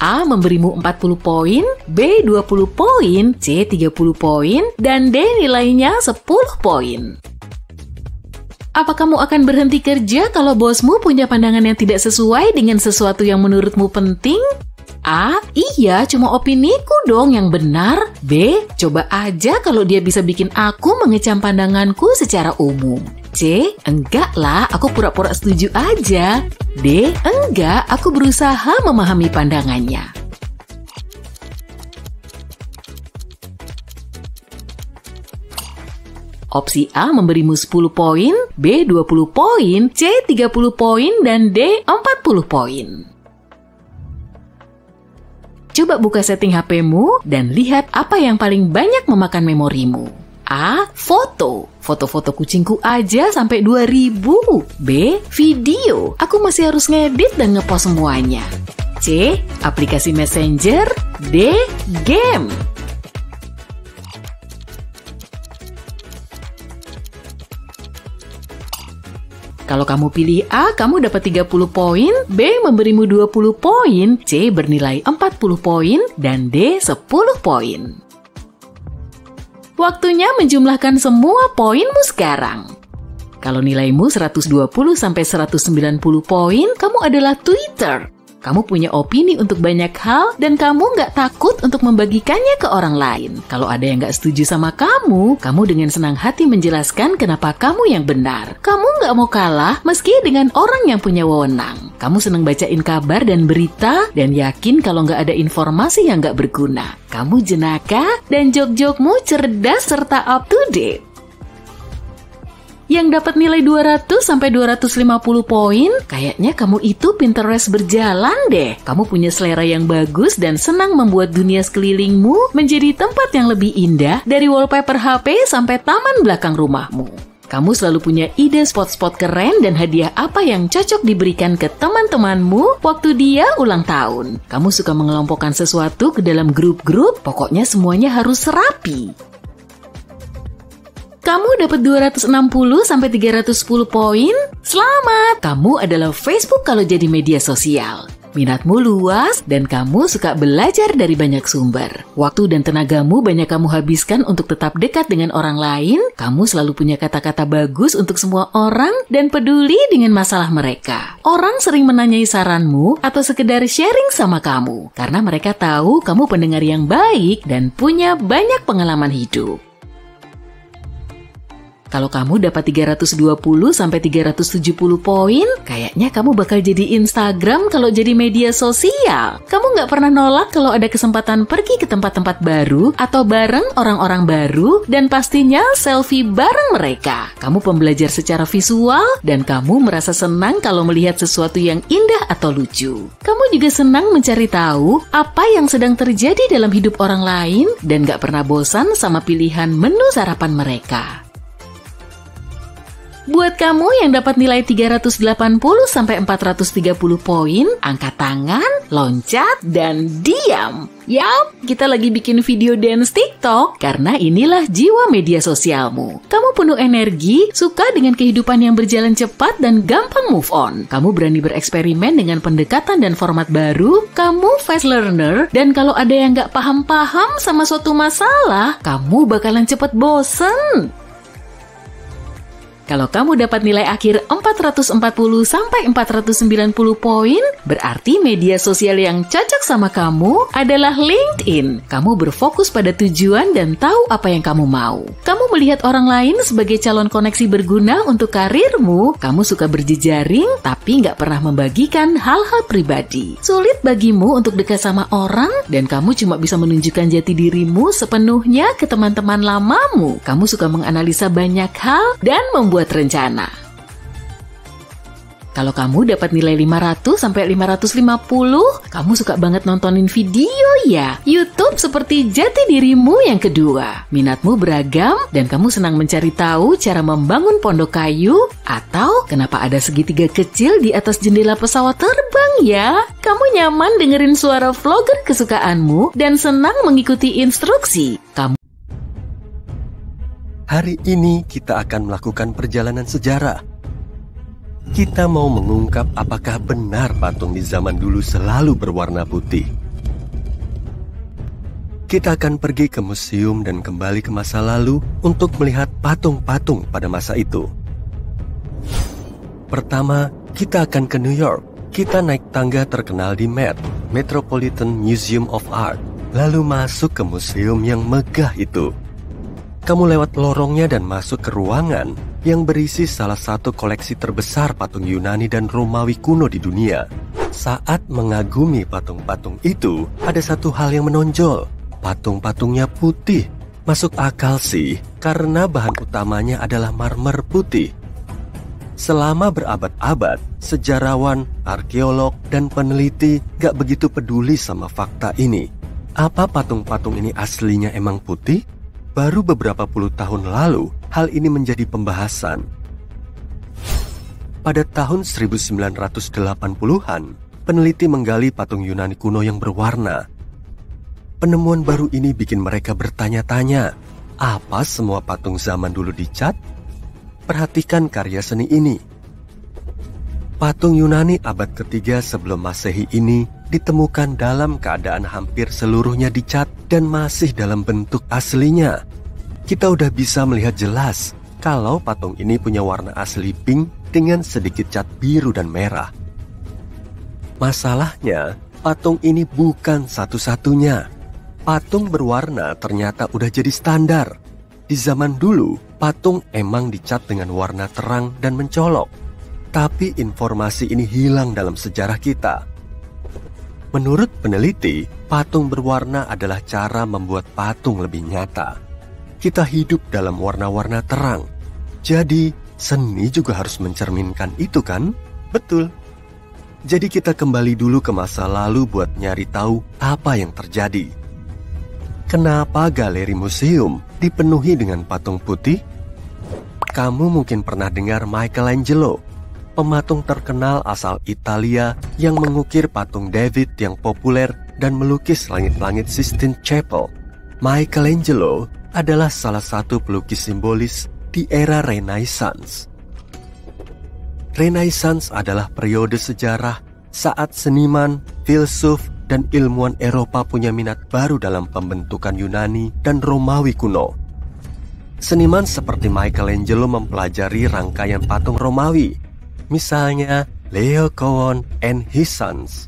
A memberimu 40 poin, B 20 poin, C 30 poin, dan D nilainya 10 poin. Apa kamu akan berhenti kerja kalau bosmu punya pandangan yang tidak sesuai dengan sesuatu yang menurutmu penting? A. Iya, cuma opiniku dong yang benar. B. Coba aja kalau dia bisa bikin aku mengecam pandanganku secara umum. C. Enggak lah, aku pura-pura setuju aja. D. Enggak, aku berusaha memahami pandangannya. Opsi A memberimu 10 poin, B 20 poin, C 30 poin, dan D 40 poin. Coba buka setting HP-mu dan lihat apa yang paling banyak memakan memorimu. A. Foto. Foto-foto kucingku aja sampai 2000. B. Video. Aku masih harus ngedit dan ngepost semuanya. C. Aplikasi Messenger. D. Game. Kalau kamu pilih A, kamu dapat 30 poin, B memberimu 20 poin, C bernilai 40 poin, dan D 10 poin. Waktunya menjumlahkan semua poinmu sekarang. Kalau nilaimu 120 sampai 190 poin, kamu adalah Twitter. Kamu punya opini untuk banyak hal dan kamu nggak takut untuk membagikannya ke orang lain. Kalau ada yang nggak setuju sama kamu dengan senang hati menjelaskan kenapa kamu yang benar. Kamu nggak mau kalah meski dengan orang yang punya wewenang. Kamu senang bacain kabar dan berita dan yakin kalau nggak ada informasi yang nggak berguna. Kamu jenaka dan jok-jokmu cerdas serta up to date. Yang dapat nilai 200 sampai 250 poin, kayaknya kamu itu Pinterest berjalan deh. Kamu punya selera yang bagus dan senang membuat dunia sekelilingmu menjadi tempat yang lebih indah dari wallpaper HP sampai taman belakang rumahmu. Kamu selalu punya ide spot-spot keren dan hadiah apa yang cocok diberikan ke teman-temanmu waktu dia ulang tahun. Kamu suka mengelompokkan sesuatu ke dalam grup-grup, pokoknya semuanya harus rapi. Kamu dapat 260 sampai 310 poin. Selamat! Kamu adalah Facebook kalau jadi media sosial. Minatmu luas dan kamu suka belajar dari banyak sumber. Waktu dan tenagamu banyak kamu habiskan untuk tetap dekat dengan orang lain. Kamu selalu punya kata-kata bagus untuk semua orang dan peduli dengan masalah mereka. Orang sering menanyai saranmu atau sekedar sharing sama kamu karena mereka tahu kamu pendengar yang baik dan punya banyak pengalaman hidup. Kalau kamu dapat 320 sampai 370 poin, kayaknya kamu bakal jadi Instagram kalau jadi media sosial. Kamu nggak pernah nolak kalau ada kesempatan pergi ke tempat-tempat baru atau bareng orang-orang baru dan pastinya selfie bareng mereka. Kamu pembelajar secara visual dan kamu merasa senang kalau melihat sesuatu yang indah atau lucu. Kamu juga senang mencari tahu apa yang sedang terjadi dalam hidup orang lain dan nggak pernah bosan sama pilihan menu sarapan mereka. Buat kamu yang dapat nilai 380 sampai 430 poin, angkat tangan, loncat, dan diam. Yap, kita lagi bikin video dance TikTok karena inilah jiwa media sosialmu. Kamu penuh energi, suka dengan kehidupan yang berjalan cepat dan gampang move on. Kamu berani bereksperimen dengan pendekatan dan format baru, kamu fast learner, dan kalau ada yang nggak paham-paham sama suatu masalah, kamu bakalan cepet bosen. Kalau kamu dapat nilai akhir 440 sampai 490 poin, berarti media sosial yang cocok sama kamu adalah LinkedIn. Kamu berfokus pada tujuan dan tahu apa yang kamu mau. Kamu melihat orang lain sebagai calon koneksi berguna untuk karirmu. Kamu suka berjejaring, tapi nggak pernah membagikan hal-hal pribadi. Sulit bagimu untuk dekat sama orang, dan kamu cuma bisa menunjukkan jati dirimu sepenuhnya ke teman-teman lamamu. Kamu suka menganalisa banyak hal dan membuat rencana. Kalau kamu dapat nilai 500 sampai 550, kamu suka banget nontonin video ya. YouTube seperti jati dirimu yang kedua. Minatmu beragam dan kamu senang mencari tahu cara membangun pondok kayu atau kenapa ada segitiga kecil di atas jendela pesawat terbang ya. Kamu nyaman dengerin suara vlogger kesukaanmu dan senang mengikuti instruksi. Hari ini kita akan melakukan perjalanan sejarah. Kita mau mengungkap apakah benar patung di zaman dulu selalu berwarna putih. Kita akan pergi ke museum dan kembali ke masa lalu untuk melihat patung-patung pada masa itu. Pertama, kita akan ke New York. Kita naik tangga terkenal di Met, Metropolitan Museum of Art, lalu masuk ke museum yang megah itu. Kamu lewat lorongnya dan masuk ke ruangan yang berisi salah satu koleksi terbesar patung Yunani dan Romawi kuno di dunia. Saat mengagumi patung-patung itu, ada satu hal yang menonjol. Patung-patungnya putih. Masuk akal sih, karena bahan utamanya adalah marmer putih. Selama berabad-abad, sejarawan, arkeolog, dan peneliti gak begitu peduli sama fakta ini. Apa patung-patung ini aslinya emang putih? Baru beberapa puluh tahun lalu, hal ini menjadi pembahasan. Pada tahun 1980-an, peneliti menggali patung Yunani kuno yang berwarna. Penemuan baru ini bikin mereka bertanya-tanya, apa semua patung zaman dulu dicat? Perhatikan karya seni ini. Patung Yunani abad ketiga sebelum Masehi ini ditemukan dalam keadaan hampir seluruhnya dicat dan masih dalam bentuk aslinya. Kita udah bisa melihat jelas kalau patung ini punya warna asli pink dengan sedikit cat biru dan merah. Masalahnya, patung ini bukan satu-satunya. Patung berwarna ternyata udah jadi standar. Di zaman dulu, patung emang dicat dengan warna terang dan mencolok. Tapi informasi ini hilang dalam sejarah kita. Menurut peneliti, patung berwarna adalah cara membuat patung lebih nyata. Kita hidup dalam warna-warna terang. Jadi, seni juga harus mencerminkan itu kan? Betul. Jadi kita kembali dulu ke masa lalu buat nyari tahu apa yang terjadi. Kenapa galeri museum dipenuhi dengan patung putih? Kamu mungkin pernah dengar Michelangelo, pematung terkenal asal Italia yang mengukir patung David yang populer dan melukis langit-langit Sistine Chapel. Michelangelo adalah salah satu pelukis simbolis di era Renaissance. Renaissance adalah periode sejarah saat seniman, filsuf, dan ilmuwan Eropa punya minat baru dalam pembentukan Yunani dan Romawi kuno. Seniman seperti Michelangelo mempelajari rangkaian patung Romawi, misalnya Leo Cowan and his Sons.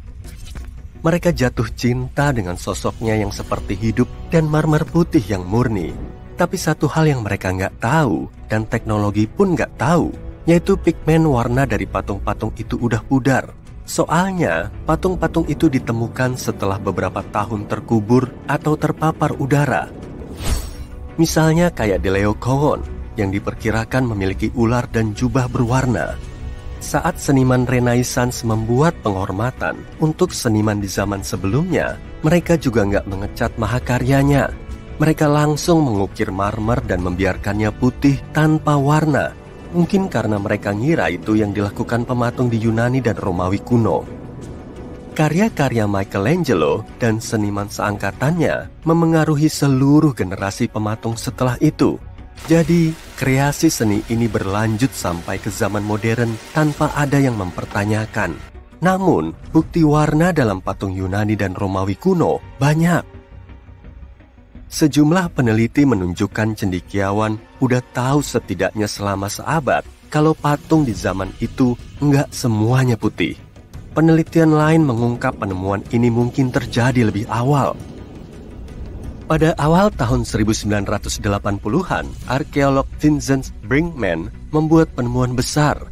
Mereka jatuh cinta dengan sosoknya yang seperti hidup dan marmer putih yang murni. Tapi satu hal yang mereka nggak tahu, dan teknologi pun nggak tahu, yaitu pigmen warna dari patung-patung itu udah pudar. Soalnya, patung-patung itu ditemukan setelah beberapa tahun terkubur atau terpapar udara. Misalnya kayak di Leo Cowan, yang diperkirakan memiliki ular dan jubah berwarna. Saat seniman Renaissance membuat penghormatan untuk seniman di zaman sebelumnya, mereka juga nggak mengecat mahakaryanya. Mereka langsung mengukir marmer dan membiarkannya putih tanpa warna. Mungkin karena mereka ngira itu yang dilakukan pematung di Yunani dan Romawi kuno. Karya-karya Michelangelo dan seniman seangkatannya memengaruhi seluruh generasi pematung setelah itu. Jadi, kreasi seni ini berlanjut sampai ke zaman modern tanpa ada yang mempertanyakan. Namun, bukti warna dalam patung Yunani dan Romawi kuno banyak. Sejumlah peneliti menunjukkan cendekiawan udah tahu setidaknya selama seabad kalau patung di zaman itu nggak semuanya putih. Penelitian lain mengungkap penemuan ini mungkin terjadi lebih awal. Pada awal tahun 1980-an, arkeolog Vincent Brinkman membuat penemuan besar.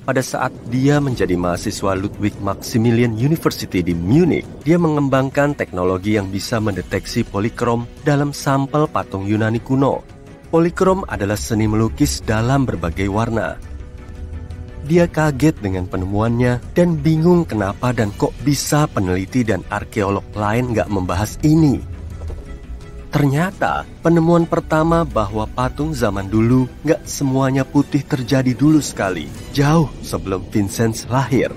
Pada saat dia menjadi mahasiswa Ludwig Maximilian University di Munich, dia mengembangkan teknologi yang bisa mendeteksi polikrom dalam sampel patung Yunani kuno. Polikrom adalah seni melukis dalam berbagai warna. Dia kaget dengan penemuannya dan bingung kenapa dan kok bisa peneliti dan arkeolog lain nggak membahas ini. Ternyata penemuan pertama bahwa patung zaman dulu nggak semuanya putih terjadi dulu sekali, jauh sebelum Vincent lahir.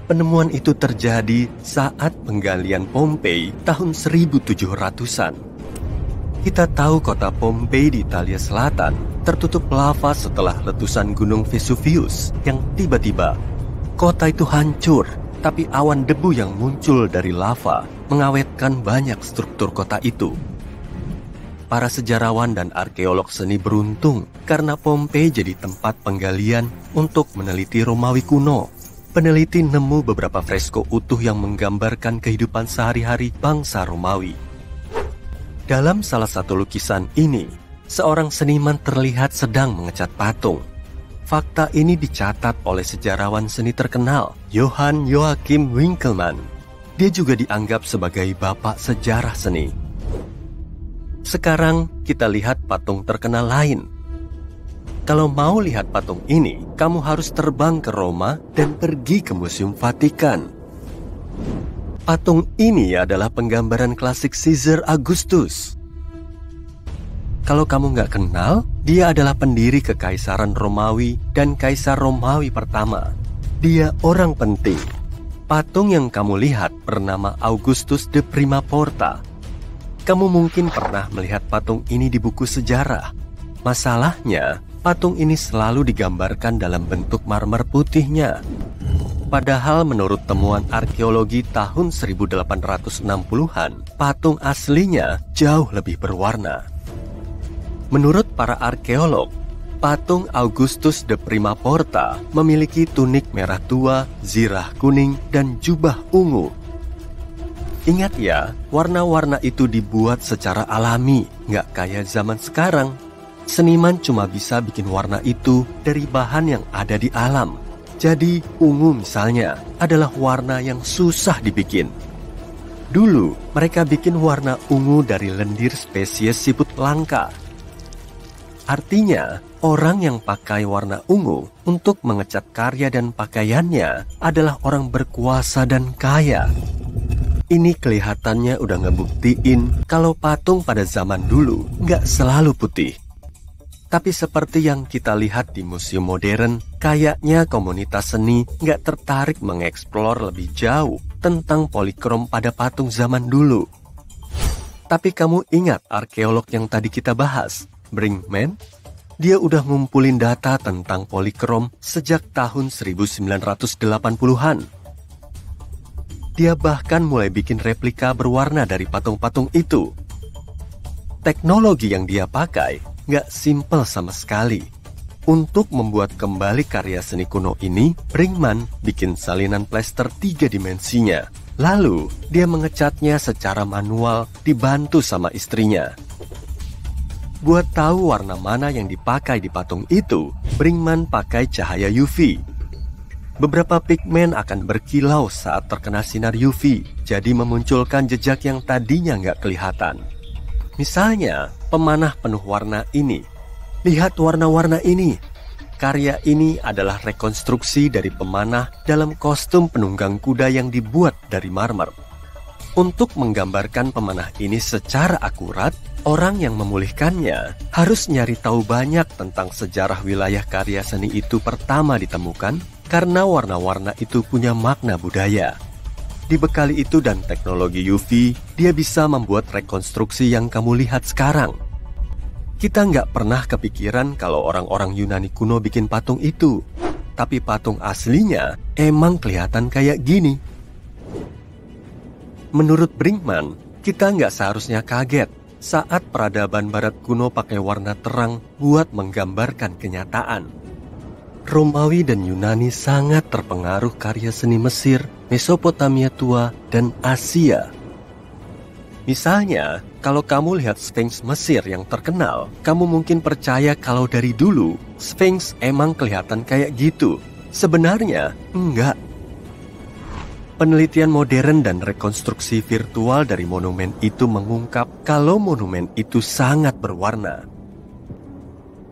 Penemuan itu terjadi saat penggalian Pompei tahun 1700-an. Kita tahu kota Pompei di Italia Selatan tertutup lava setelah letusan gunung Vesuvius yang tiba-tiba. Kota itu hancur, tapi awan debu yang muncul dari lava mengawetkan banyak struktur kota itu. Para sejarawan dan arkeolog seni beruntung karena Pompei jadi tempat penggalian untuk meneliti Romawi kuno. Peneliti nemu beberapa fresko utuh yang menggambarkan kehidupan sehari-hari bangsa Romawi. Dalam salah satu lukisan ini, seorang seniman terlihat sedang mengecat patung. Fakta ini dicatat oleh sejarawan seni terkenal, Johann Joachim Winckelmann. Dia juga dianggap sebagai bapak sejarah seni. Sekarang kita lihat patung terkenal lain. Kalau mau lihat patung ini, kamu harus terbang ke Roma dan pergi ke Museum Vatikan. Patung ini adalah penggambaran klasik Caesar Augustus. Kalau kamu nggak kenal, dia adalah pendiri Kekaisaran Romawi dan Kaisar Romawi pertama. Dia orang penting. Patung yang kamu lihat bernama Augustus de Prima Porta. Kamu mungkin pernah melihat patung ini di buku sejarah. Masalahnya, patung ini selalu digambarkan dalam bentuk marmer putihnya. Padahal menurut temuan arkeologi tahun 1860-an, patung aslinya jauh lebih berwarna. Menurut para arkeolog, patung Augustus de Prima Porta memiliki tunik merah tua, zirah kuning, dan jubah ungu. Ingat ya, warna-warna itu dibuat secara alami, nggak kayak zaman sekarang. Seniman cuma bisa bikin warna itu dari bahan yang ada di alam. Jadi, ungu misalnya adalah warna yang susah dibikin. Dulu, mereka bikin warna ungu dari lendir spesies siput langka. Artinya, orang yang pakai warna ungu untuk mengecat karya dan pakaiannya adalah orang berkuasa dan kaya. Ini kelihatannya udah ngebuktiin kalau patung pada zaman dulu nggak selalu putih. Tapi seperti yang kita lihat di museum modern, kayaknya komunitas seni nggak tertarik mengeksplor lebih jauh tentang polikrom pada patung zaman dulu. Tapi kamu ingat arkeolog yang tadi kita bahas, Brinkman? Dia udah ngumpulin data tentang polikrom sejak tahun 1980-an. Dia bahkan mulai bikin replika berwarna dari patung-patung itu. Teknologi yang dia pakai nggak simpel sama sekali. Untuk membuat kembali karya seni kuno ini, Brinkman bikin salinan plester 3 dimensinya. Lalu, dia mengecatnya secara manual dibantu sama istrinya. Buat tahu warna mana yang dipakai di patung itu, Brinkman pakai cahaya UV. Beberapa pigmen akan berkilau saat terkena sinar UV, jadi memunculkan jejak yang tadinya nggak kelihatan. Misalnya, pemanah penuh warna ini. Lihat warna-warna ini. Karya ini adalah rekonstruksi dari pemanah dalam kostum penunggang kuda yang dibuat dari marmer. Untuk menggambarkan pemanah ini secara akurat, orang yang memulihkannya harus nyari tahu banyak tentang sejarah wilayah karya seni itu pertama ditemukan, karena warna-warna itu punya makna budaya. Dibekali itu dan teknologi UV, dia bisa membuat rekonstruksi yang kamu lihat sekarang. Kita nggak pernah kepikiran kalau orang-orang Yunani kuno bikin patung itu. Tapi patung aslinya emang kelihatan kayak gini. Menurut Brinkman, Kita nggak seharusnya kaget saat peradaban barat kuno pakai warna terang buat menggambarkan kenyataan. Romawi dan Yunani sangat terpengaruh karya seni Mesir, Mesopotamia tua, dan Asia. Misalnya, kalau kamu lihat Sphinx Mesir yang terkenal, kamu mungkin percaya kalau dari dulu Sphinx emang kelihatan kayak gitu. Sebenarnya, enggak. Penelitian modern dan rekonstruksi virtual dari monumen itu mengungkap kalau monumen itu sangat berwarna.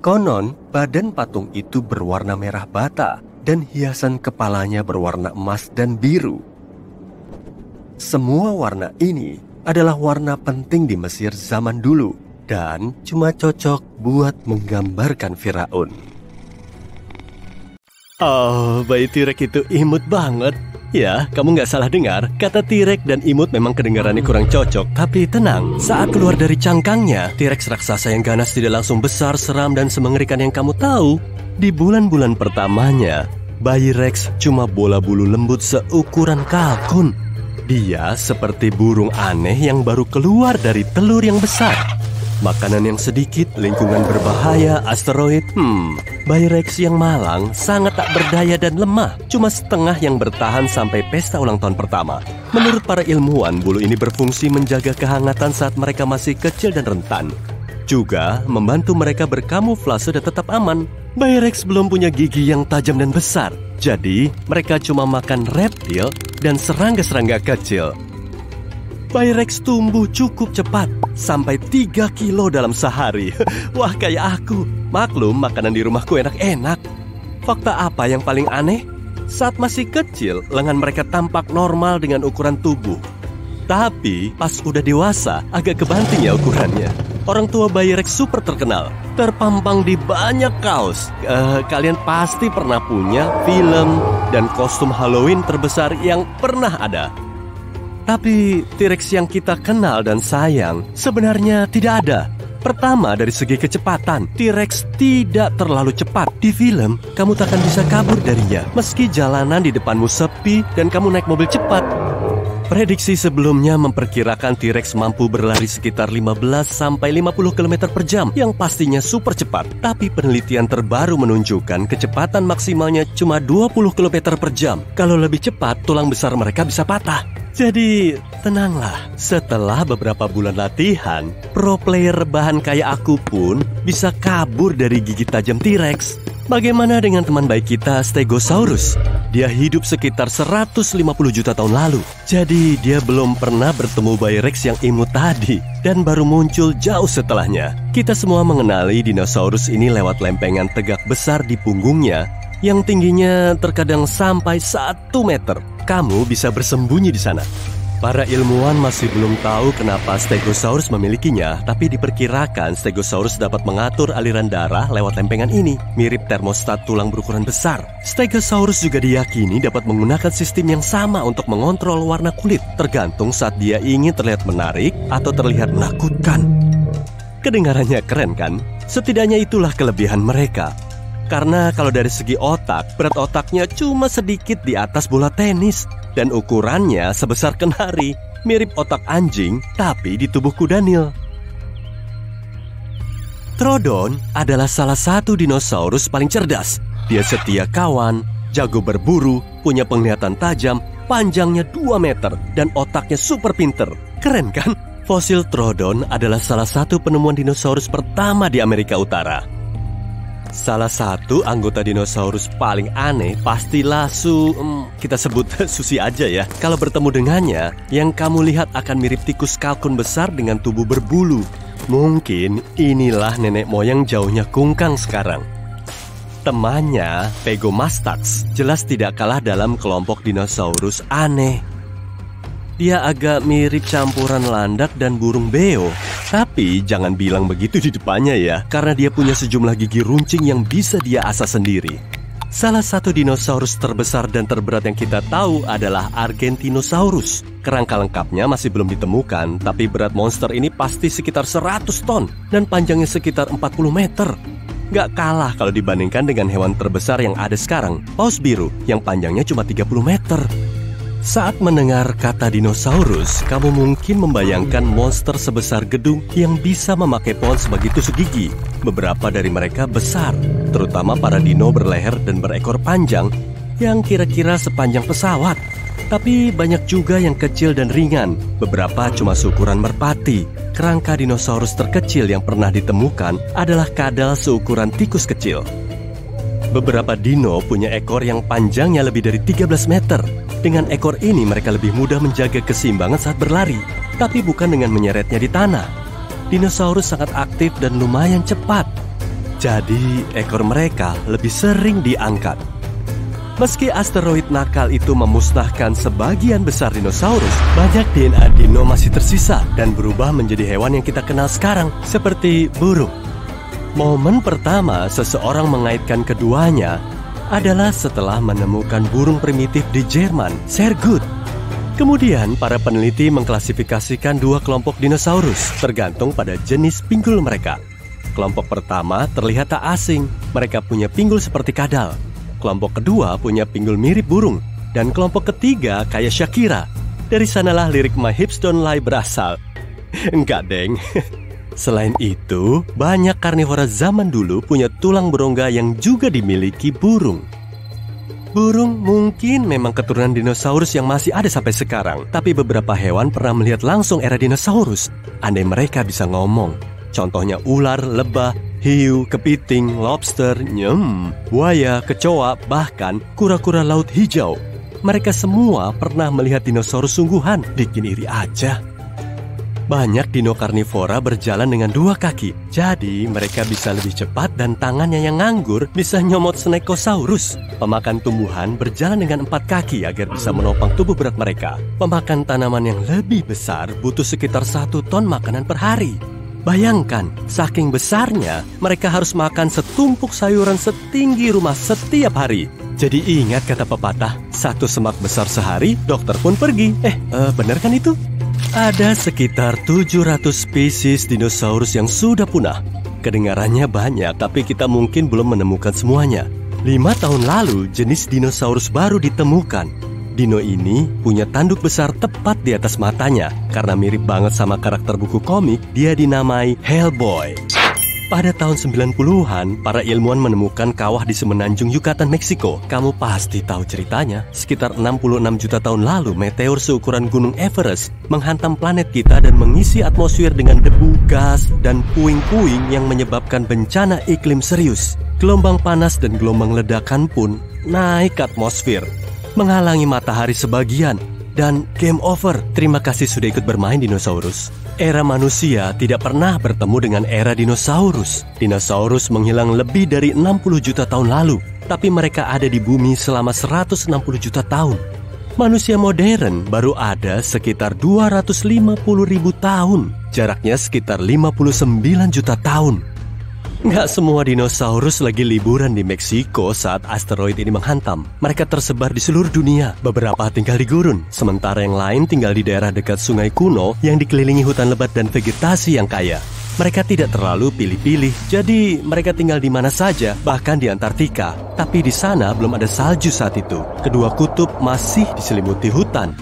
Konon, badan patung itu berwarna merah bata dan hiasan kepalanya berwarna emas dan biru. Semua warna ini adalah warna penting di Mesir zaman dulu dan cuma cocok buat menggambarkan Firaun. Oh, bayi T-Rex itu imut banget. Ya, kamu nggak salah dengar. Kata T-Rex dan imut memang kedengarannya kurang cocok. Tapi tenang, saat keluar dari cangkangnya, T-Rex raksasa yang ganas tidak langsung besar, seram, dan semengerikan yang kamu tahu. Di bulan-bulan pertamanya, bayi Rex cuma bola bulu lembut seukuran kalkun. Dia seperti burung aneh yang baru keluar dari telur yang besar. Makanan yang sedikit, lingkungan berbahaya, asteroid. Bayi Rex yang malang sangat tak berdaya dan lemah. Cuma setengah yang bertahan sampai pesta ulang tahun pertama. Menurut para ilmuwan, bulu ini berfungsi menjaga kehangatan saat mereka masih kecil dan rentan. Juga membantu mereka berkamuflase dan tetap aman. Bayi Rex belum punya gigi yang tajam dan besar. Jadi, mereka cuma makan reptil dan serangga-serangga kecil. Bayi Rex tumbuh cukup cepat, sampai 3 kilo dalam sehari. Wah, kayak aku. Maklum, makanan di rumahku enak-enak. Fakta apa yang paling aneh? Saat masih kecil, lengan mereka tampak normal dengan ukuran tubuh. Tapi, pas udah dewasa, agak kebanting ya ukurannya. Orang tua bayi Rex super terkenal, terpampang di banyak kaos. Kalian pasti pernah punya film dan kostum Halloween terbesar yang pernah ada. Tapi T-Rex yang kita kenal dan sayang sebenarnya tidak ada. Pertama, dari segi kecepatan, T-Rex tidak terlalu cepat. Di film, kamu takkan bisa kabur darinya meski jalanan di depanmu sepi dan kamu naik mobil cepat. Prediksi sebelumnya memperkirakan T-Rex mampu berlari sekitar 15-50 km per jam, yang pastinya super cepat. Tapi penelitian terbaru menunjukkan kecepatan maksimalnya cuma 20 km per jam. Kalau lebih cepat, tulang besar mereka bisa patah. Jadi, tenanglah. Setelah beberapa bulan latihan, pro player rebahan kayak aku pun bisa kabur dari gigi tajam T-Rex. Bagaimana dengan teman baik kita, Stegosaurus? Dia hidup sekitar 150 juta tahun lalu. Jadi, dia belum pernah bertemu bayi Rex yang imut tadi dan baru muncul jauh setelahnya. Kita semua mengenali dinosaurus ini lewat lempengan tegak besar di punggungnya yang tingginya terkadang sampai 1 meter. Kamu bisa bersembunyi di sana. Para ilmuwan masih belum tahu kenapa Stegosaurus memilikinya, tapi diperkirakan Stegosaurus dapat mengatur aliran darah lewat lempengan ini, mirip termostat tulang berukuran besar. Stegosaurus juga diyakini dapat menggunakan sistem yang sama untuk mengontrol warna kulit, tergantung saat dia ingin terlihat menarik atau terlihat menakutkan. Kedengarannya keren kan? Setidaknya itulah kelebihan mereka. Karena kalau dari segi otak, berat otaknya cuma sedikit di atas bola tenis. Dan ukurannya sebesar kenari, mirip otak anjing, tapi di tubuh kuda Nil. Troodon adalah salah satu dinosaurus paling cerdas. Dia setia kawan, jago berburu, punya penglihatan tajam, panjangnya 2 meter, dan otaknya super pinter. Keren kan? Fosil Troodon adalah salah satu penemuan dinosaurus pertama di Amerika Utara. Salah satu anggota dinosaurus paling aneh pastilah kita sebut Susi aja ya. Kalau bertemu dengannya, yang kamu lihat akan mirip tikus kalkun besar dengan tubuh berbulu. Mungkin inilah nenek moyang jauhnya kungkang sekarang. Temannya, Pegomastax, jelas tidak kalah dalam kelompok dinosaurus aneh. Dia agak mirip campuran landak dan burung beo. Tapi jangan bilang begitu di depannya ya, karena dia punya sejumlah gigi runcing yang bisa dia asah sendiri. Salah satu dinosaurus terbesar dan terberat yang kita tahu adalah Argentinosaurus. Kerangka lengkapnya masih belum ditemukan, tapi berat monster ini pasti sekitar 100 ton dan panjangnya sekitar 40 meter. Gak kalah kalau dibandingkan dengan hewan terbesar yang ada sekarang, paus biru, yang panjangnya cuma 30 meter. Saat mendengar kata dinosaurus, kamu mungkin membayangkan monster sebesar gedung yang bisa memakai pohon sebagai tusuk gigi. Beberapa dari mereka besar, terutama para dino berleher dan berekor panjang yang kira-kira sepanjang pesawat. Tapi banyak juga yang kecil dan ringan, beberapa cuma seukuran merpati. Kerangka dinosaurus terkecil yang pernah ditemukan adalah kadal seukuran tikus kecil. Beberapa dino punya ekor yang panjangnya lebih dari 13 meter. Dengan ekor ini mereka lebih mudah menjaga keseimbangan saat berlari, tapi bukan dengan menyeretnya di tanah. Dinosaurus sangat aktif dan lumayan cepat, jadi ekor mereka lebih sering diangkat. Meski asteroid nakal itu memusnahkan sebagian besar dinosaurus, banyak DNA dino masih tersisa dan berubah menjadi hewan yang kita kenal sekarang, seperti burung. Momen pertama seseorang mengaitkan keduanya adalah setelah menemukan burung primitif di Jerman, Sergut. Kemudian, para peneliti mengklasifikasikan dua kelompok dinosaurus, tergantung pada jenis pinggul mereka. Kelompok pertama terlihat tak asing, mereka punya pinggul seperti kadal. Kelompok kedua punya pinggul mirip burung, dan kelompok ketiga kayak Shakira. Dari sanalah lirik My Hips Don't Lie berasal. Enggak, deng. Selain itu, banyak karnivora zaman dulu punya tulang berongga yang juga dimiliki burung. Burung mungkin memang keturunan dinosaurus yang masih ada sampai sekarang, tapi beberapa hewan pernah melihat langsung era dinosaurus. Andai mereka bisa ngomong. Contohnya ular, lebah, hiu, kepiting, lobster, buaya, kecoa, bahkan kura-kura laut hijau. Mereka semua pernah melihat dinosaurus sungguhan, bikin iri aja. Banyak dino karnivora berjalan dengan dua kaki, jadi mereka bisa lebih cepat dan tangannya yang nganggur bisa nyomot Snakeosaurus. Pemakan tumbuhan berjalan dengan 4 kaki agar bisa menopang tubuh berat mereka. Pemakan tanaman yang lebih besar butuh sekitar 1 ton makanan per hari. Bayangkan, saking besarnya, mereka harus makan setumpuk sayuran setinggi rumah setiap hari. Jadi ingat kata pepatah, 1 semak besar sehari, dokter pun pergi. Benar kan itu? Ada sekitar 700 spesies dinosaurus yang sudah punah. Kedengarannya banyak, tapi kita mungkin belum menemukan semuanya. 5 tahun lalu, jenis dinosaurus baru ditemukan. Dino ini punya tanduk besar tepat di atas matanya. Karena mirip banget sama karakter buku komik, dia dinamai Hellboy. Pada tahun 90-an, para ilmuwan menemukan kawah di semenanjung Yucatan, Meksiko. Kamu pasti tahu ceritanya. Sekitar 66 juta tahun lalu, meteor seukuran gunung Everest menghantam planet kita dan mengisi atmosfer dengan debu, gas, dan puing-puing yang menyebabkan bencana iklim serius. Gelombang panas dan gelombang ledakan pun naik ke atmosfer, menghalangi matahari sebagian, dan game over. Terima kasih sudah ikut bermain dinosaurus. Era manusia tidak pernah bertemu dengan era dinosaurus. Dinosaurus menghilang lebih dari 60 juta tahun lalu, tapi mereka ada di bumi selama 160 juta tahun. Manusia modern baru ada sekitar 250.000 tahun. Jaraknya sekitar 59 juta tahun. Nggak semua dinosaurus lagi liburan di Meksiko saat asteroid ini menghantam. Mereka tersebar di seluruh dunia. Beberapa tinggal di gurun, sementara yang lain tinggal di daerah dekat sungai kuno yang dikelilingi hutan lebat dan vegetasi yang kaya. Mereka tidak terlalu pilih-pilih, jadi mereka tinggal di mana saja, bahkan di Antartika. Tapi di sana belum ada salju saat itu. Kedua kutub masih diselimuti hutan.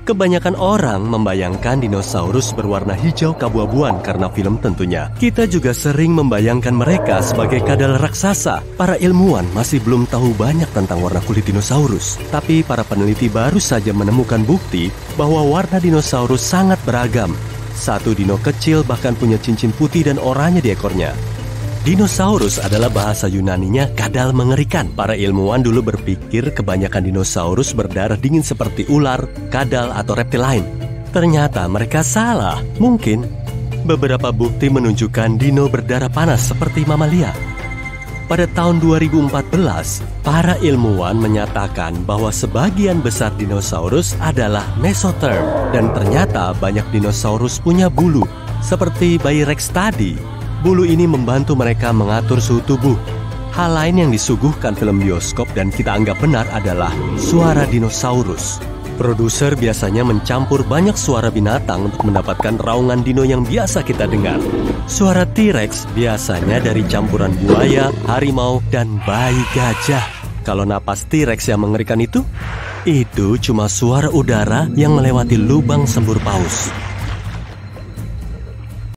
Kebanyakan orang membayangkan dinosaurus berwarna hijau keabu-abuan karena film tentunya. Kita juga sering membayangkan mereka sebagai kadal raksasa. Para ilmuwan masih belum tahu banyak tentang warna kulit dinosaurus. Tapi para peneliti baru saja menemukan bukti bahwa warna dinosaurus sangat beragam. Satu dino kecil bahkan punya cincin putih dan oranye di ekornya. Dinosaurus adalah bahasa Yunaninya kadal mengerikan. Para ilmuwan dulu berpikir kebanyakan dinosaurus berdarah dingin seperti ular, kadal, atau reptil lain. Ternyata mereka salah. Mungkin beberapa bukti menunjukkan dino berdarah panas seperti mamalia. Pada tahun 2014, para ilmuwan menyatakan bahwa sebagian besar dinosaurus adalah mesotherm. Dan ternyata banyak dinosaurus punya bulu, seperti bayi Rex tadi. Bulu ini membantu mereka mengatur suhu tubuh. Hal lain yang disuguhkan film bioskop dan kita anggap benar adalah suara dinosaurus. Produser biasanya mencampur banyak suara binatang untuk mendapatkan raungan dino yang biasa kita dengar. Suara T-Rex biasanya dari campuran buaya, harimau, dan bayi gajah. Kalau napas T-Rex yang mengerikan itu, Itu cuma suara udara yang melewati lubang sembur paus.